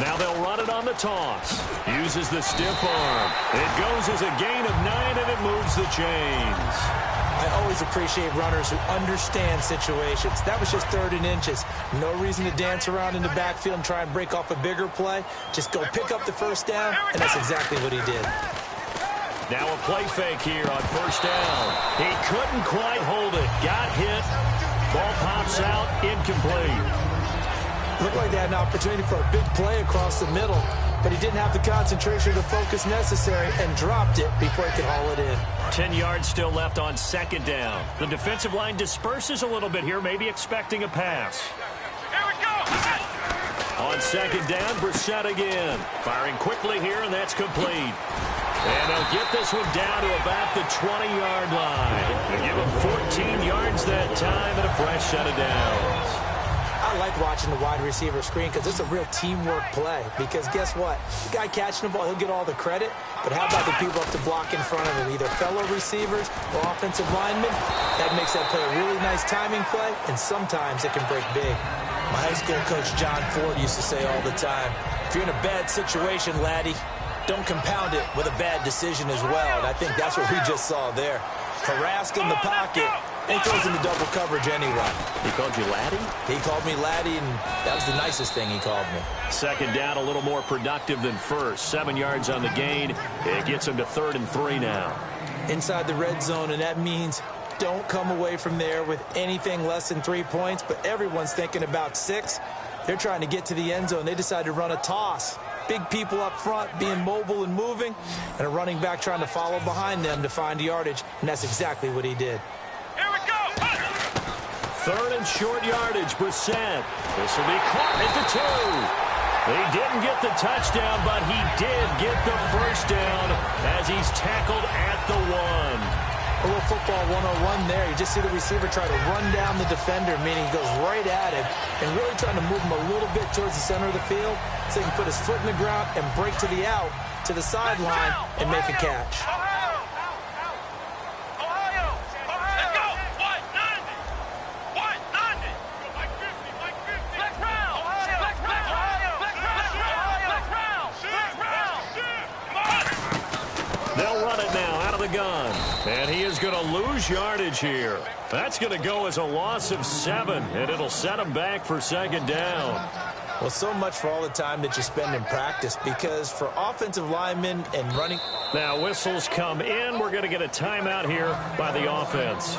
Now they'll run it on the toss. Uses the stiff arm. It goes as a gain of 9, and it moves the chains. I always appreciate runners who understand situations. That was just 3rd and inches. No reason to dance around in the backfield and try and break off a bigger play. Just go pick up the first down, and that's exactly what he did. Now a play fake here on first down. He couldn't quite hold it. Got hit. Ball pops out, incomplete. Looked like they had an opportunity for a big play across the middle, but he didn't have the concentration or the focus necessary and dropped it before he could haul it in. 10 yards still left on second down. The defensive line disperses a little bit here, maybe expecting a pass. Here we go. On second down, Brissett again. Firing quickly here, and that's complete. And they'll get this one down to about the 20-yard line. They give him 14 yards that time and a fresh set of downs. I like watching the wide receiver screen because it's a real teamwork play. Because guess what? The guy catching the ball, he'll get all the credit. But how about the people up to block in front of him, either fellow receivers or offensive linemen? That makes that play a really nice timing play, and sometimes it can break big. My high school coach, John Ford, used to say all the time, if you're in a bad situation, laddie, don't compound it with a bad decision as well. And I think that's what we just saw there. Harassed in the pocket, and he throws into double coverage anyway. He called you laddie? He called me laddie, and that was the nicest thing he called me. Second down, a little more productive than first. 7 yards on the gain. It gets him to 3rd and 3 now. Inside the red zone, and that means don't come away from there with anything less than 3 points, but everyone's thinking about 6. They're trying to get to the end zone. They decide to run a toss. Big people up front being mobile and moving, and a running back trying to follow behind them to find yardage, and that's exactly what he did. Here we go. 3rd and short yardage, Brissett. This will be caught at the 2. He didn't get the touchdown, but he did get the first down as he's tackled at the 1. A little football 101 there. You just see the receiver try to run down the defender, meaning he goes right at him and really trying to move him a little bit towards the center of the field so he can put his foot in the ground and break to the out, to the sideline, and make a catch. They'll run it now out of the gun. And he is going to lose yardage here. That's going to go as a loss of 7, and it'll set him back for second down. Well, so much for all the time that you spend in practice, because for offensive linemen and running... Now whistles come in. We're going to get a timeout here by the offense.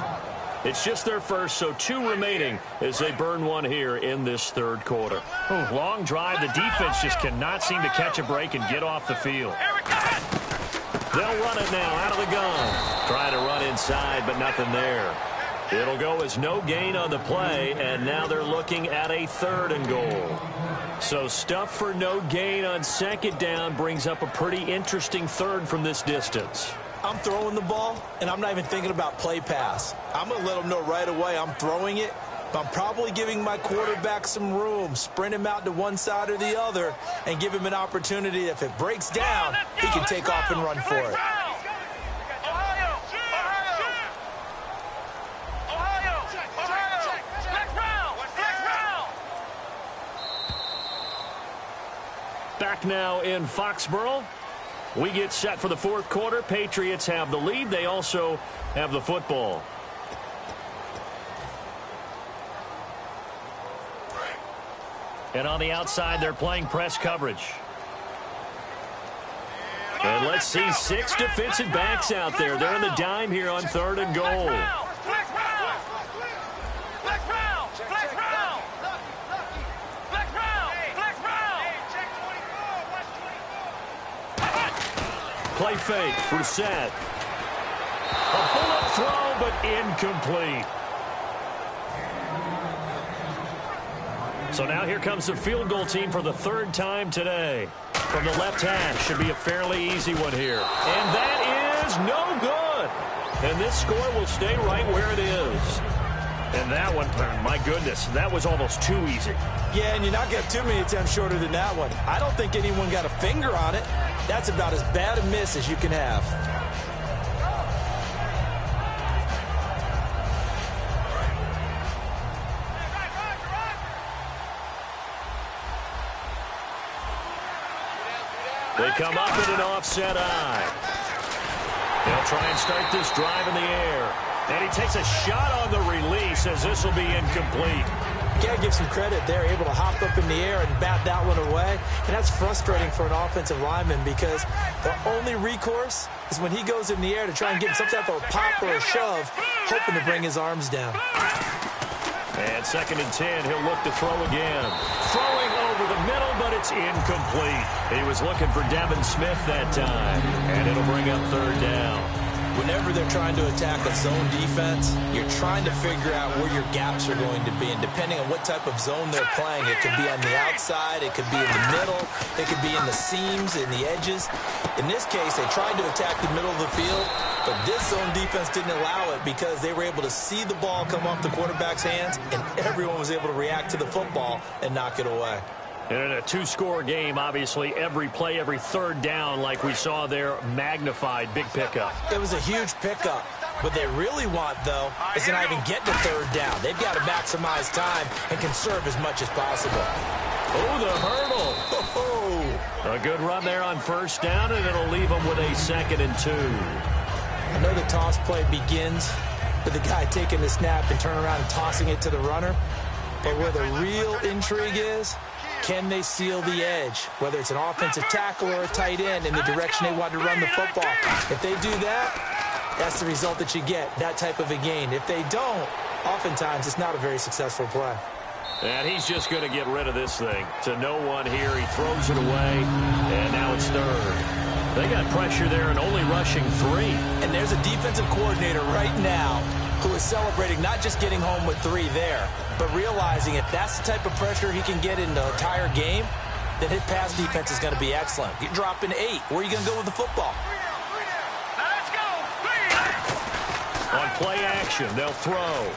It's just their first, so 2 remaining as they burn one here in this 3rd quarter. Oh, long drive. The defense just cannot seem to catch a break and get off the field. They'll run it now out of the gun. Trying to run inside, but nothing there. It'll go as no gain on the play, and now they're looking at a 3rd and goal. So stuff for no gain on second down brings up a pretty interesting 3rd from this distance. I'm throwing the ball, and I'm not even thinking about play pass. I'm going to let them know right away I'm throwing it, but I'm probably giving my quarterback some room, sprint him out to one side or the other, and give him an opportunity. If it breaks down, he can take off and run for it. Back now in Foxborough. We get set for the 4th quarter. Patriots have the lead. They also have the football. And on the outside, they're playing press coverage. And let's see 6 defensive backs out there. They're in the dime here on 3rd and goal. Play fake, Brissett. A bullet throw, but incomplete. So now here comes the field goal team for the third time today. From the left hash, should be a fairly easy one here. And that is no good. And this score will stay right where it is. And that one, my goodness, that was almost too easy. Yeah, and you're not getting too many attempts shorter than that one. I don't think anyone got a finger on it. That's about as bad a miss as you can have. They come up in an offset eye. They'll try and start this drive in the air. And he takes a shot on the release as this will be incomplete. You got to give some credit. They're able to hop up in the air and bat that one away. And that's frustrating for an offensive lineman because the only recourse is when he goes in the air to try and get some type of a pop or a shove, hoping to bring his arms down. And 2nd and 10, he'll look to throw again. Throwing over the middle, but it's incomplete. He was looking for Devin Smith that time. And it'll bring up 3rd down. Whenever they're trying to attack a zone defense, you're trying to figure out where your gaps are going to be. And depending on what type of zone they're playing, it could be on the outside, it could be in the middle, it could be in the seams, in the edges. In this case, they tried to attack the middle of the field, but this zone defense didn't allow it because they were able to see the ball come off the quarterback's hands, and everyone was able to react to the football and knock it away. And in a 2-score game, obviously, every play, every 3rd down, like we saw there, magnified, big pickup. It was a huge pickup. What they really want, though, is to not even get to 3rd down. They've got to maximize time and conserve as much as possible. Oh, the hurdle. Oh. A good run there on 1st down, and it'll leave them with a 2nd and 2. I know the toss play begins with the guy taking the snap and turning around and tossing it to the runner. But where the real intrigue is, can they seal the edge, whether it's an offensive tackle or a tight end, in the direction they want to run the football? If they do that, that's the result that you get, that type of a gain. If they don't, oftentimes it's not a very successful play. And he's just going to get rid of this thing. To no one here, he throws it away, and now it's 3rd. They got pressure there and only rushing 3. And there's a defensive coordinator right now who is celebrating not just getting home with 3 there, but realizing if that's the type of pressure he can get in the entire game, then his pass defense is going to be excellent. You're dropping 8. Where are you going to go with the football? Let's go. On play action, they'll throw.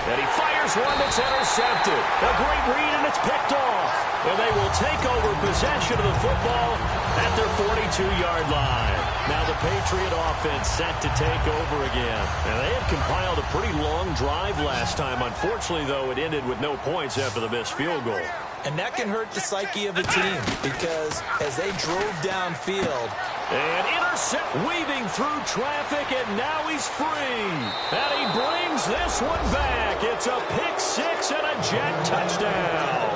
And he fires one that's intercepted. A great read, and it's picked off. And they will take over possession of the football at their 42-yard line. Now the Patriot offense set to take over again. And they had compiled a pretty long drive last time. Unfortunately, though, it ended with no points after the missed field goal. And that can hurt the psyche of a team because as they drove downfield, and intercept, weaving through traffic, and now he's free. And he brings this one back. It's a pick 6 and a jet touchdown.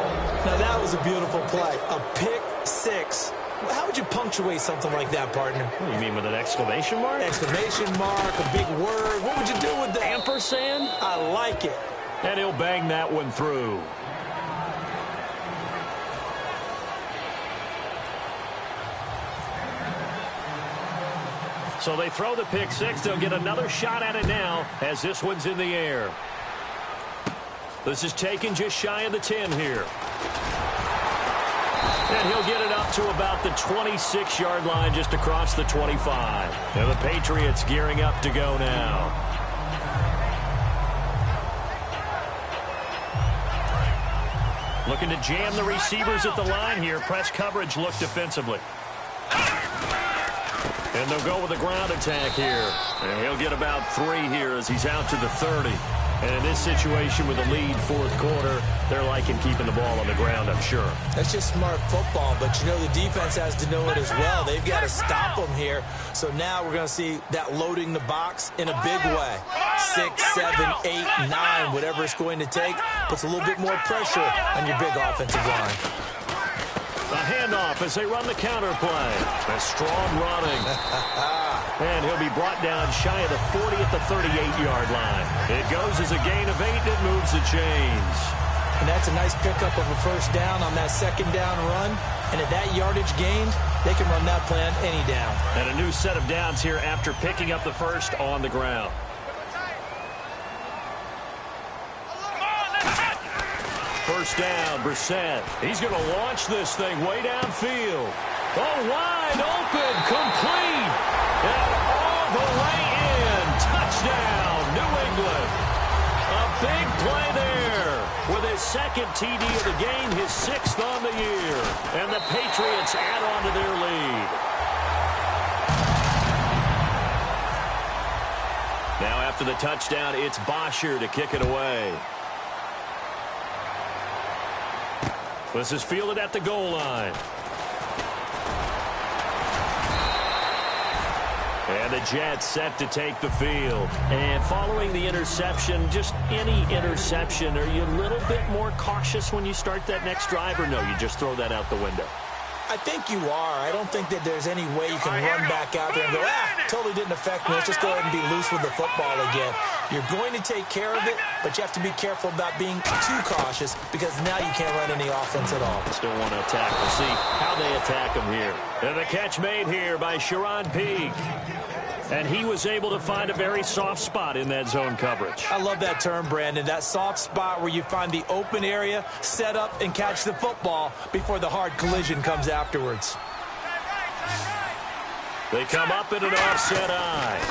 Now that was a beautiful play. A pick 6. How would you punctuate something like that, partner? You mean with an exclamation mark? Exclamation mark, a big word. What would you do with that? Ampersand? I like it. And he'll bang that one through. So they throw the pick 6. They'll get another shot at it now as this one's in the air. This is taken just shy of the 10 here. And he'll get it up to about the 26-yard line, just across the 25. And the Patriots gearing up to go now. Looking to jam the receivers at the line here. Press coverage look defensively. And they'll go with a ground attack here. And he'll get about 3 here as he's out to the 30. And in this situation with a lead 4th quarter, they're liking keeping the ball on the ground, I'm sure. That's just smart football, but you know the defense has to know it as well. They've got to stop them here. So now we're going to see that loading the box in a big way. 6, 7, 8, 9, whatever it's going to take, puts a little bit more pressure on your big offensive line. A handoff as they run the counter play. A strong running. And he'll be brought down shy of the 40 at the 38-yard line. It goes as a gain of 8, and it moves the chains. And that's a nice pickup of a 1st down on that 2nd down run. And at that yardage gained, they can run that plan any down. And a new set of downs here after picking up the 1st on the ground. first down. Brissett, he's going to launch this thing way downfield. Oh, wide open, complete, and all the way in. Touchdown, New England. A big play there with his second TD of the game, his 6th on the year. And the Patriots add on to their lead. Now after the touchdown, it's Bosher to kick it away. This is fielded at the goal line. And the Jets set to take the field. And following the interception, just any interception, are you a little bit more cautious when you start that next drive, or no, you just throw that out the window? I think you are. I don't think that there's any way you can run back out there and go, totally didn't affect me. Let's just go ahead and be loose with the football again. You're going to take care of it, but you have to be careful about being too cautious because now you can't run any offense at all. Still want to attack. We'll see how they attack him here. And the catch made here by Sharon Peak. And he was able to find a very soft spot in that zone coverage. I love that term, Brandon. That soft spot where you find the open area, set up, and catch the football before the hard collision comes afterwards. They come up in an offset eye.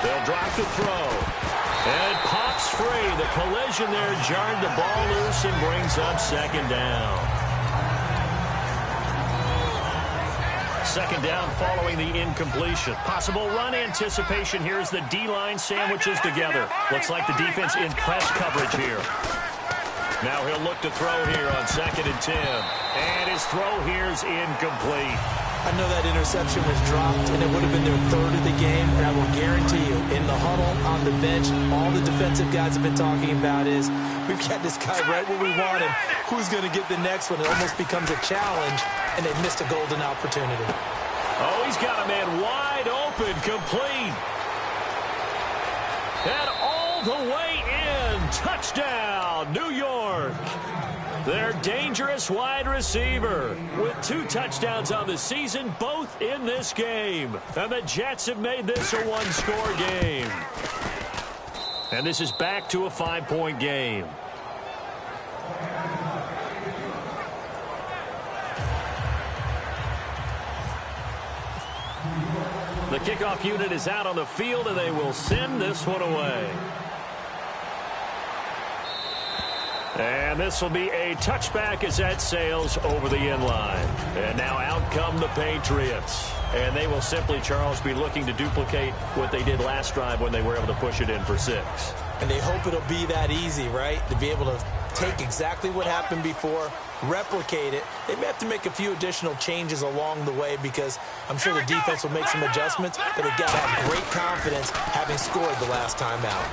They'll drop the throw. And it pops free. The collision there jarred the ball loose and brings up second down. Second down following the incompletion. Possible run anticipation here as the D-line sandwiches together. Looks like the defense in press coverage here. Now he'll look to throw here on 2nd and 10. And his throw here is incomplete. I know that interception was dropped, and it would have been their 3rd of the game, and I will guarantee you, in the huddle, on the bench, all the defensive guys have been talking about is, we've got this guy right where we want him. Who's going to get the next one? It almost becomes a challenge, and they've missed a golden opportunity. Oh, he's got a man wide open, complete. And all the way in. Touchdown, New York. Their dangerous wide receiver with 2 touchdowns on the season, both in this game. And the Jets have made this a 1-score game. And this is back to a 5-point game. The kickoff unit is out on the field, and they will send this one away. And this will be a touchback as that sails over the end line. And now out come the Patriots. And they will simply, Charles, be looking to duplicate what they did last drive when they were able to push it in for 6. And they hope it'll be that easy, right? To be able to take exactly what happened before, replicate it. They may have to make a few additional changes along the way because I'm sure the defense will make some adjustments, but they've got to have great confidence having scored the last time out.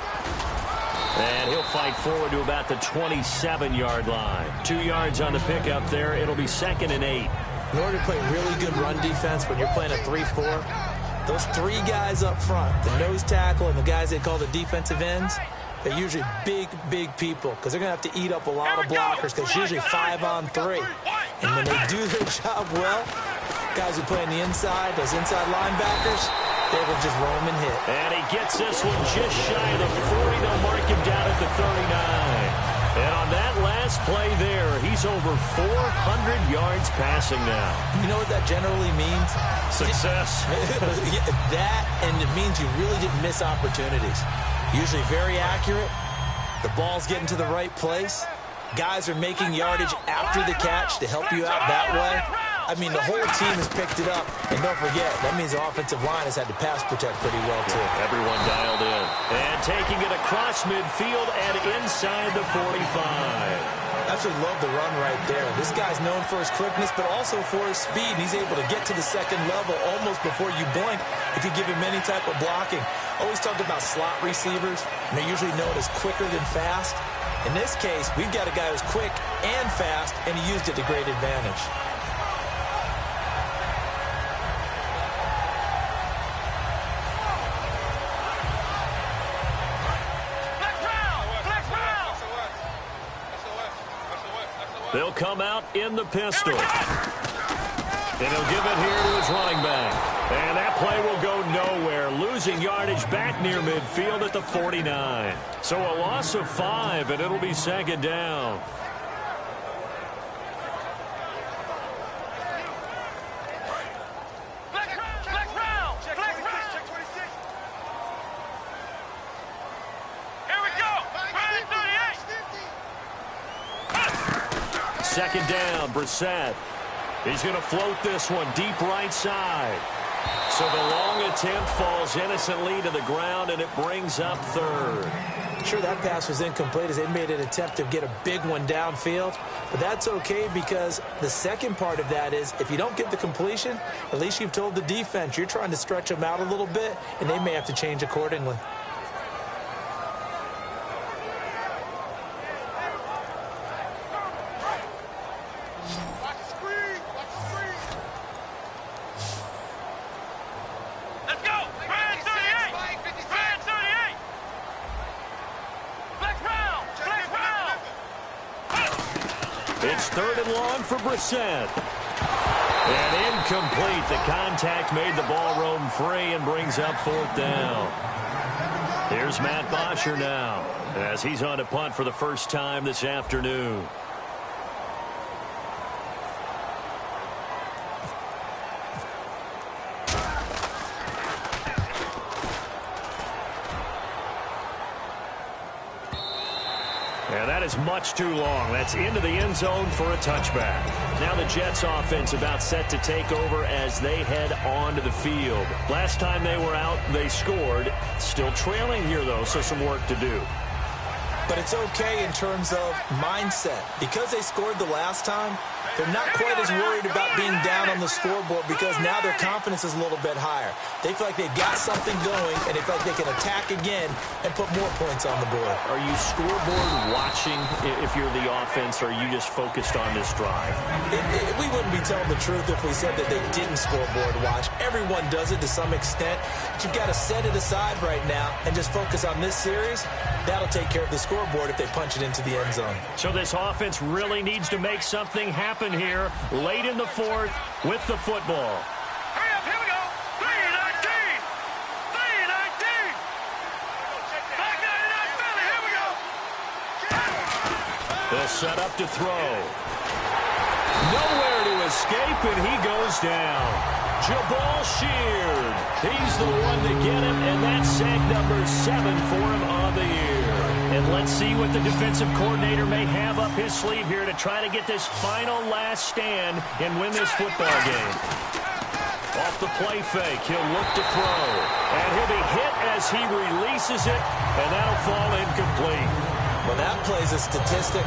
And he'll fight forward to about the 27-yard line. 2 yards on the pickup there. It'll be 2nd and 8. In order to play really good run defense when you're playing a 3-4, those 3 guys up front, the nose tackle and the guys they call the defensive ends, they're usually big, big people because they're going to have to eat up a lot of blockers because it's usually 5-on-3. And when they do their job well, guys who play on the inside, those inside linebackers, they will just roam and hit. And he gets this one just shy of the 40. They'll mark him down at the 39. And on that last play there, he's over 400 yards passing now. You know what that generally means? Success. That, and it means you really didn't miss opportunities. Usually very accurate. The ball's getting to the right place. Guys are making yardage after the catch to help you out that way. I mean, the whole team has picked it up. And don't forget, that means the offensive line has had to pass protect pretty well, too. Everyone dialed in. And taking it across midfield and inside the 45. Absolutely love the run right there. This guy's known for his quickness, but also for his speed. He's able to get to the second level almost before you blink if you give him any type of blocking. Always talk about slot receivers, and they're usually known as quicker than fast. In this case, we've got a guy who's quick and fast, and he used it to great advantage. They'll come out in the pistol. And he'll give it here to his running back. And that play will go nowhere. Losing yardage back near midfield at the 49. So a loss of 5, and it'll be 2nd down. second down. Brissett. He's going to float this one deep right side. So the long attempt falls innocently to the ground, and it brings up third. Sure, that pass was incomplete as they made an attempt to get a big one downfield. But that's okay because the second part of that is if you don't get the completion, at least you've told the defense you're trying to stretch them out a little bit, and they may have to change accordingly. It's third and long for Brissett. And incomplete. The contact made the ball roam free and brings up fourth down. Here's Matt Bosher now as he's on to punt for the first time this afternoon. And that is much too long. That's into the end zone for a touchback. Now the Jets offense about set to take over as they head onto the field. Last time they were out, they scored. Still trailing here, though, so some work to do. But it's okay in terms of mindset. Because they scored the last time, they're not quite as worried about being down on the scoreboard because now their confidence is a little bit higher. They feel like they've got something going, and they feel like they can attack again and put more points on the board. Are you scoreboard watching if you're the offense, or are you just focused on this drive? We wouldn't be telling the truth if we said that they didn't scoreboard watch. Everyone does it to some extent. But you've got to set it aside right now and just focus on this series. That'll take care of the scoreboard if they punch it into the end zone. So this offense really needs to make something happen here late in the fourth with the football. Hurry up, here we go. 3-19. 3-19. Back 99 Philly, here we go. They'll set up to throw. Nowhere to escape, and he goes down. Jabal Sheard. He's the one to get him, and that's sack number 7 for him on the year. And let's see what the defensive coordinator may have up his sleeve here to try to get this final last stand and win this football game. Off the play fake, he'll look to throw. And he'll be hit as he releases it, and that'll fall incomplete. Well, that plays a statistic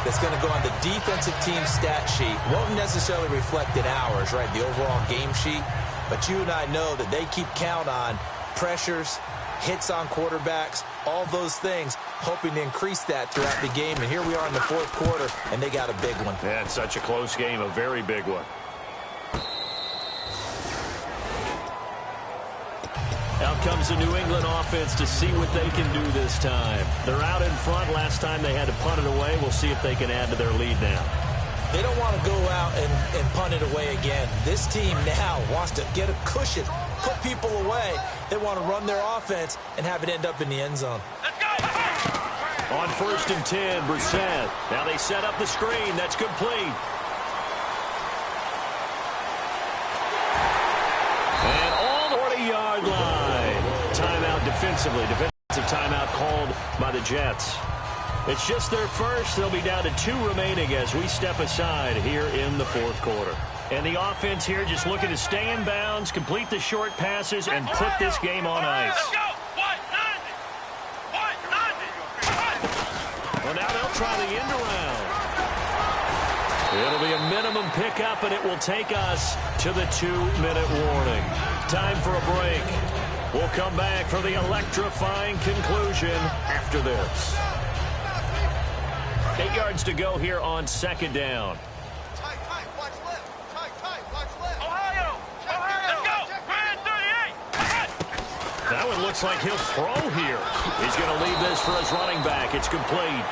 that's going to go on the defensive team stat sheet. Won't necessarily reflect in ours, right, the overall game sheet. But you and I know that they keep count on pressures, hits on quarterbacks, all those things, hoping to increase that throughout the game. And here we are in the fourth quarter, and they got a big one. Yeah, it's such a close game, a very big one. Out comes the New England offense to see what they can do this time. They're out in front. Last time they had to punt it away. We'll see if they can add to their lead now. They don't want to go out and punt it away again. This team now wants to get a cushion, put people away. They want to run their offense and have it end up in the end zone. Let's go. On 1st and 10, Brissett. Now they set up the screen. That's complete. And all the 40-yard line. Timeout defensively. Defensive timeout called by the Jets. It's just their first. They'll be down to 2 remaining as we step aside here in the fourth quarter. And the offense here just looking to stay in bounds, complete the short passes, and put this game on ice. Let's go. 190. 190. Well, now they'll try the end around. It'll be a minimum pickup, and it will take us to the 2-minute warning. Time for a break. We'll come back for the electrifying conclusion after this. 8 yards to go here on 2nd down. Tight, watch left. Tight, watch left. Ohio. Let's go. Brand 38. That one looks like he'll throw here. He's going to leave this for his running back. It's complete.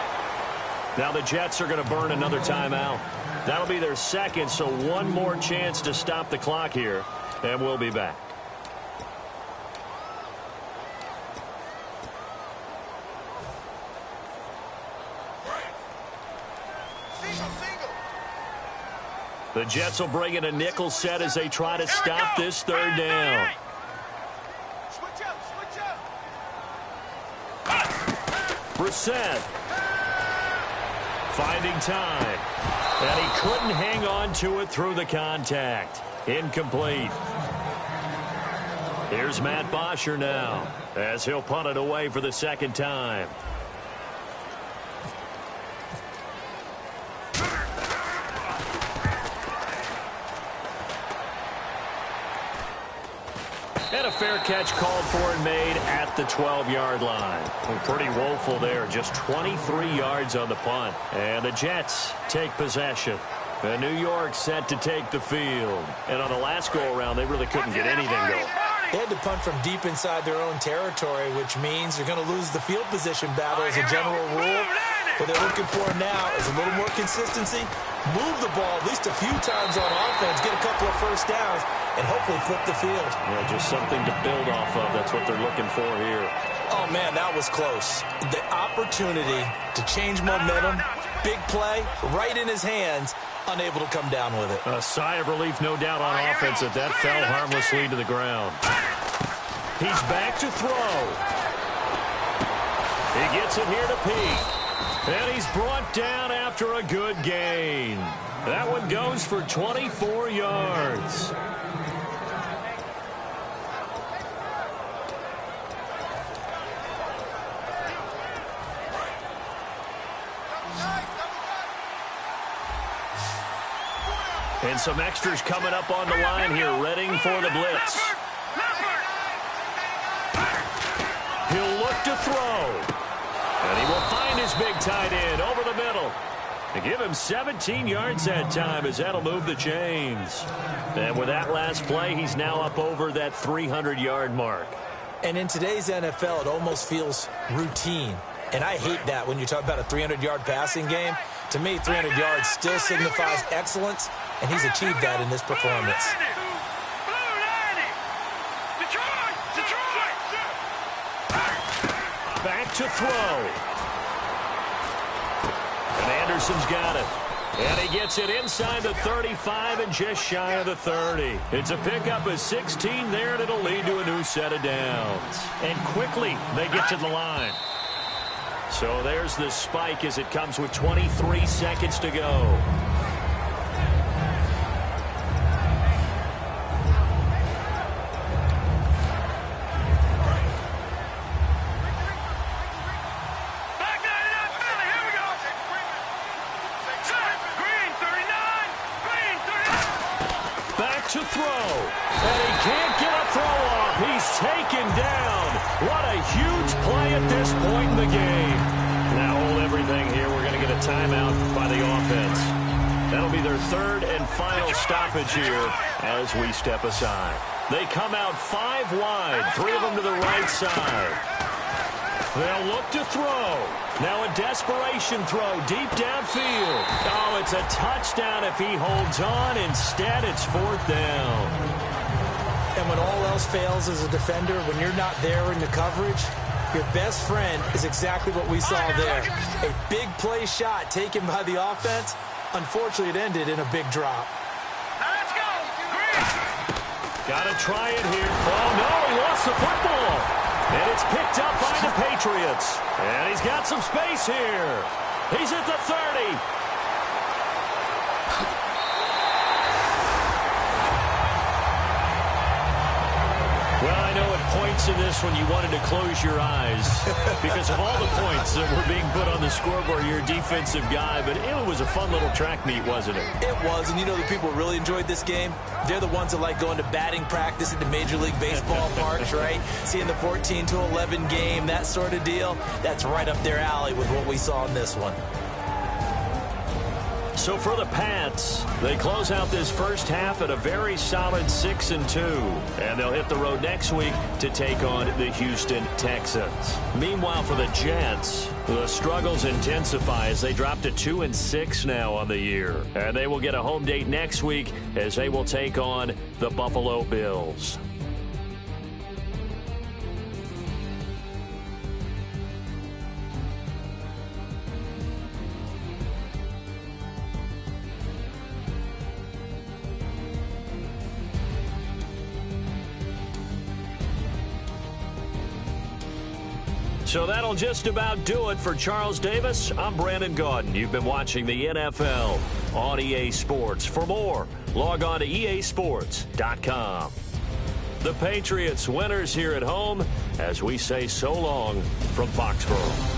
Now the Jets are going to burn another timeout. That'll be their second, so one more chance to stop the clock here, and we'll be back. The Jets will bring in a nickel set as they try to stop this 3rd down. Switch up. Brissett finding time. couldn't hang on to it through the contact. Incomplete. Here's Matt Bosher now as he'll punt it away for the second time. And a fair catch called for and made at the 12-yard line. Well, pretty woeful there. Just 23 yards on the punt. And the Jets take possession. And New York set to take the field. And on the last go-around, they really couldn't get anything going. They had to punt from deep inside their own territory, which means you're going to lose the field position battle as a general rule. What they're looking for now is a little more consistency, move the ball at least a few times on offense, get a couple of first downs, and hopefully flip the field. Yeah, just something to build off of. That's what they're looking for here. Oh, man, that was close. The opportunity to change momentum, big play, right in his hands, unable to come down with it. A sigh of relief, no doubt, on offense that fell harmlessly to the ground. He's back to throw. He gets it here to Pete. And he's brought down after a good gain. That one goes for 24 yards. And some extras coming up on the line here, readying for the blitz. He'll look to throw. And he will find his big tight end over the middle. To give him 17 yards that time as that'll move the chains. And with that last play, he's now up over that 300-yard mark. And in today's NFL, it almost feels routine. And I hate that when you talk about a 300-yard passing game. To me, 300 yards still signifies excellence, and he's achieved that in this performance. Back to throw. And Anderson's got it. And he gets it inside the 35 and just shy of the 30. It's a pickup of 16 there, and it'll lead to a new set of downs. And quickly, they get to the line. So there's the spike as it comes with 23 seconds to go. To throw, and he can't get a throw off. He's taken down. What a huge play at this point in the game. Now hold everything here. We're going to get a timeout by the offense. That'll be their third and final stoppage here as we step aside. They come out 5 wide, 3 of them to the right side. They'll look to throw. Now a desperation throw deep downfield. Oh, it's a touchdown if he holds on. Instead, it's 4th down. And when all else fails as a defender, when you're not there in the coverage, your best friend is exactly what we saw there. A big play shot taken by the offense. Unfortunately, it ended in a big drop. Let's go. Got to try it here. Oh, no, he lost the football. And it's picked up by the Patriots. And he's got some space here. He's at the 30. Well, I know at points in this when you wanted to close your eyes because of all the points that were being put on the scoreboard. You're a defensive guy, but it was a fun little track meet, wasn't it? It was, and you know the people who really enjoyed this game? They're the ones that like going to batting practice at the Major League Baseball parks, right? Seeing the 14-11 game, that sort of deal. That's right up their alley with what we saw in this one. So for the Pats, they close out this first half at a very solid 6-2. And they'll hit the road next week to take on the Houston Texans. Meanwhile, for the Jets, the struggles intensify as they drop to 2-6 now on the year. And they will get a home date next week as they will take on the Buffalo Bills. So that'll just about do it for Charles Davis. I'm Brandon Gaudin. You've been watching the NFL on EA Sports. For more, log on to easports.com. The Patriots winners here at home as we say so long from Foxborough.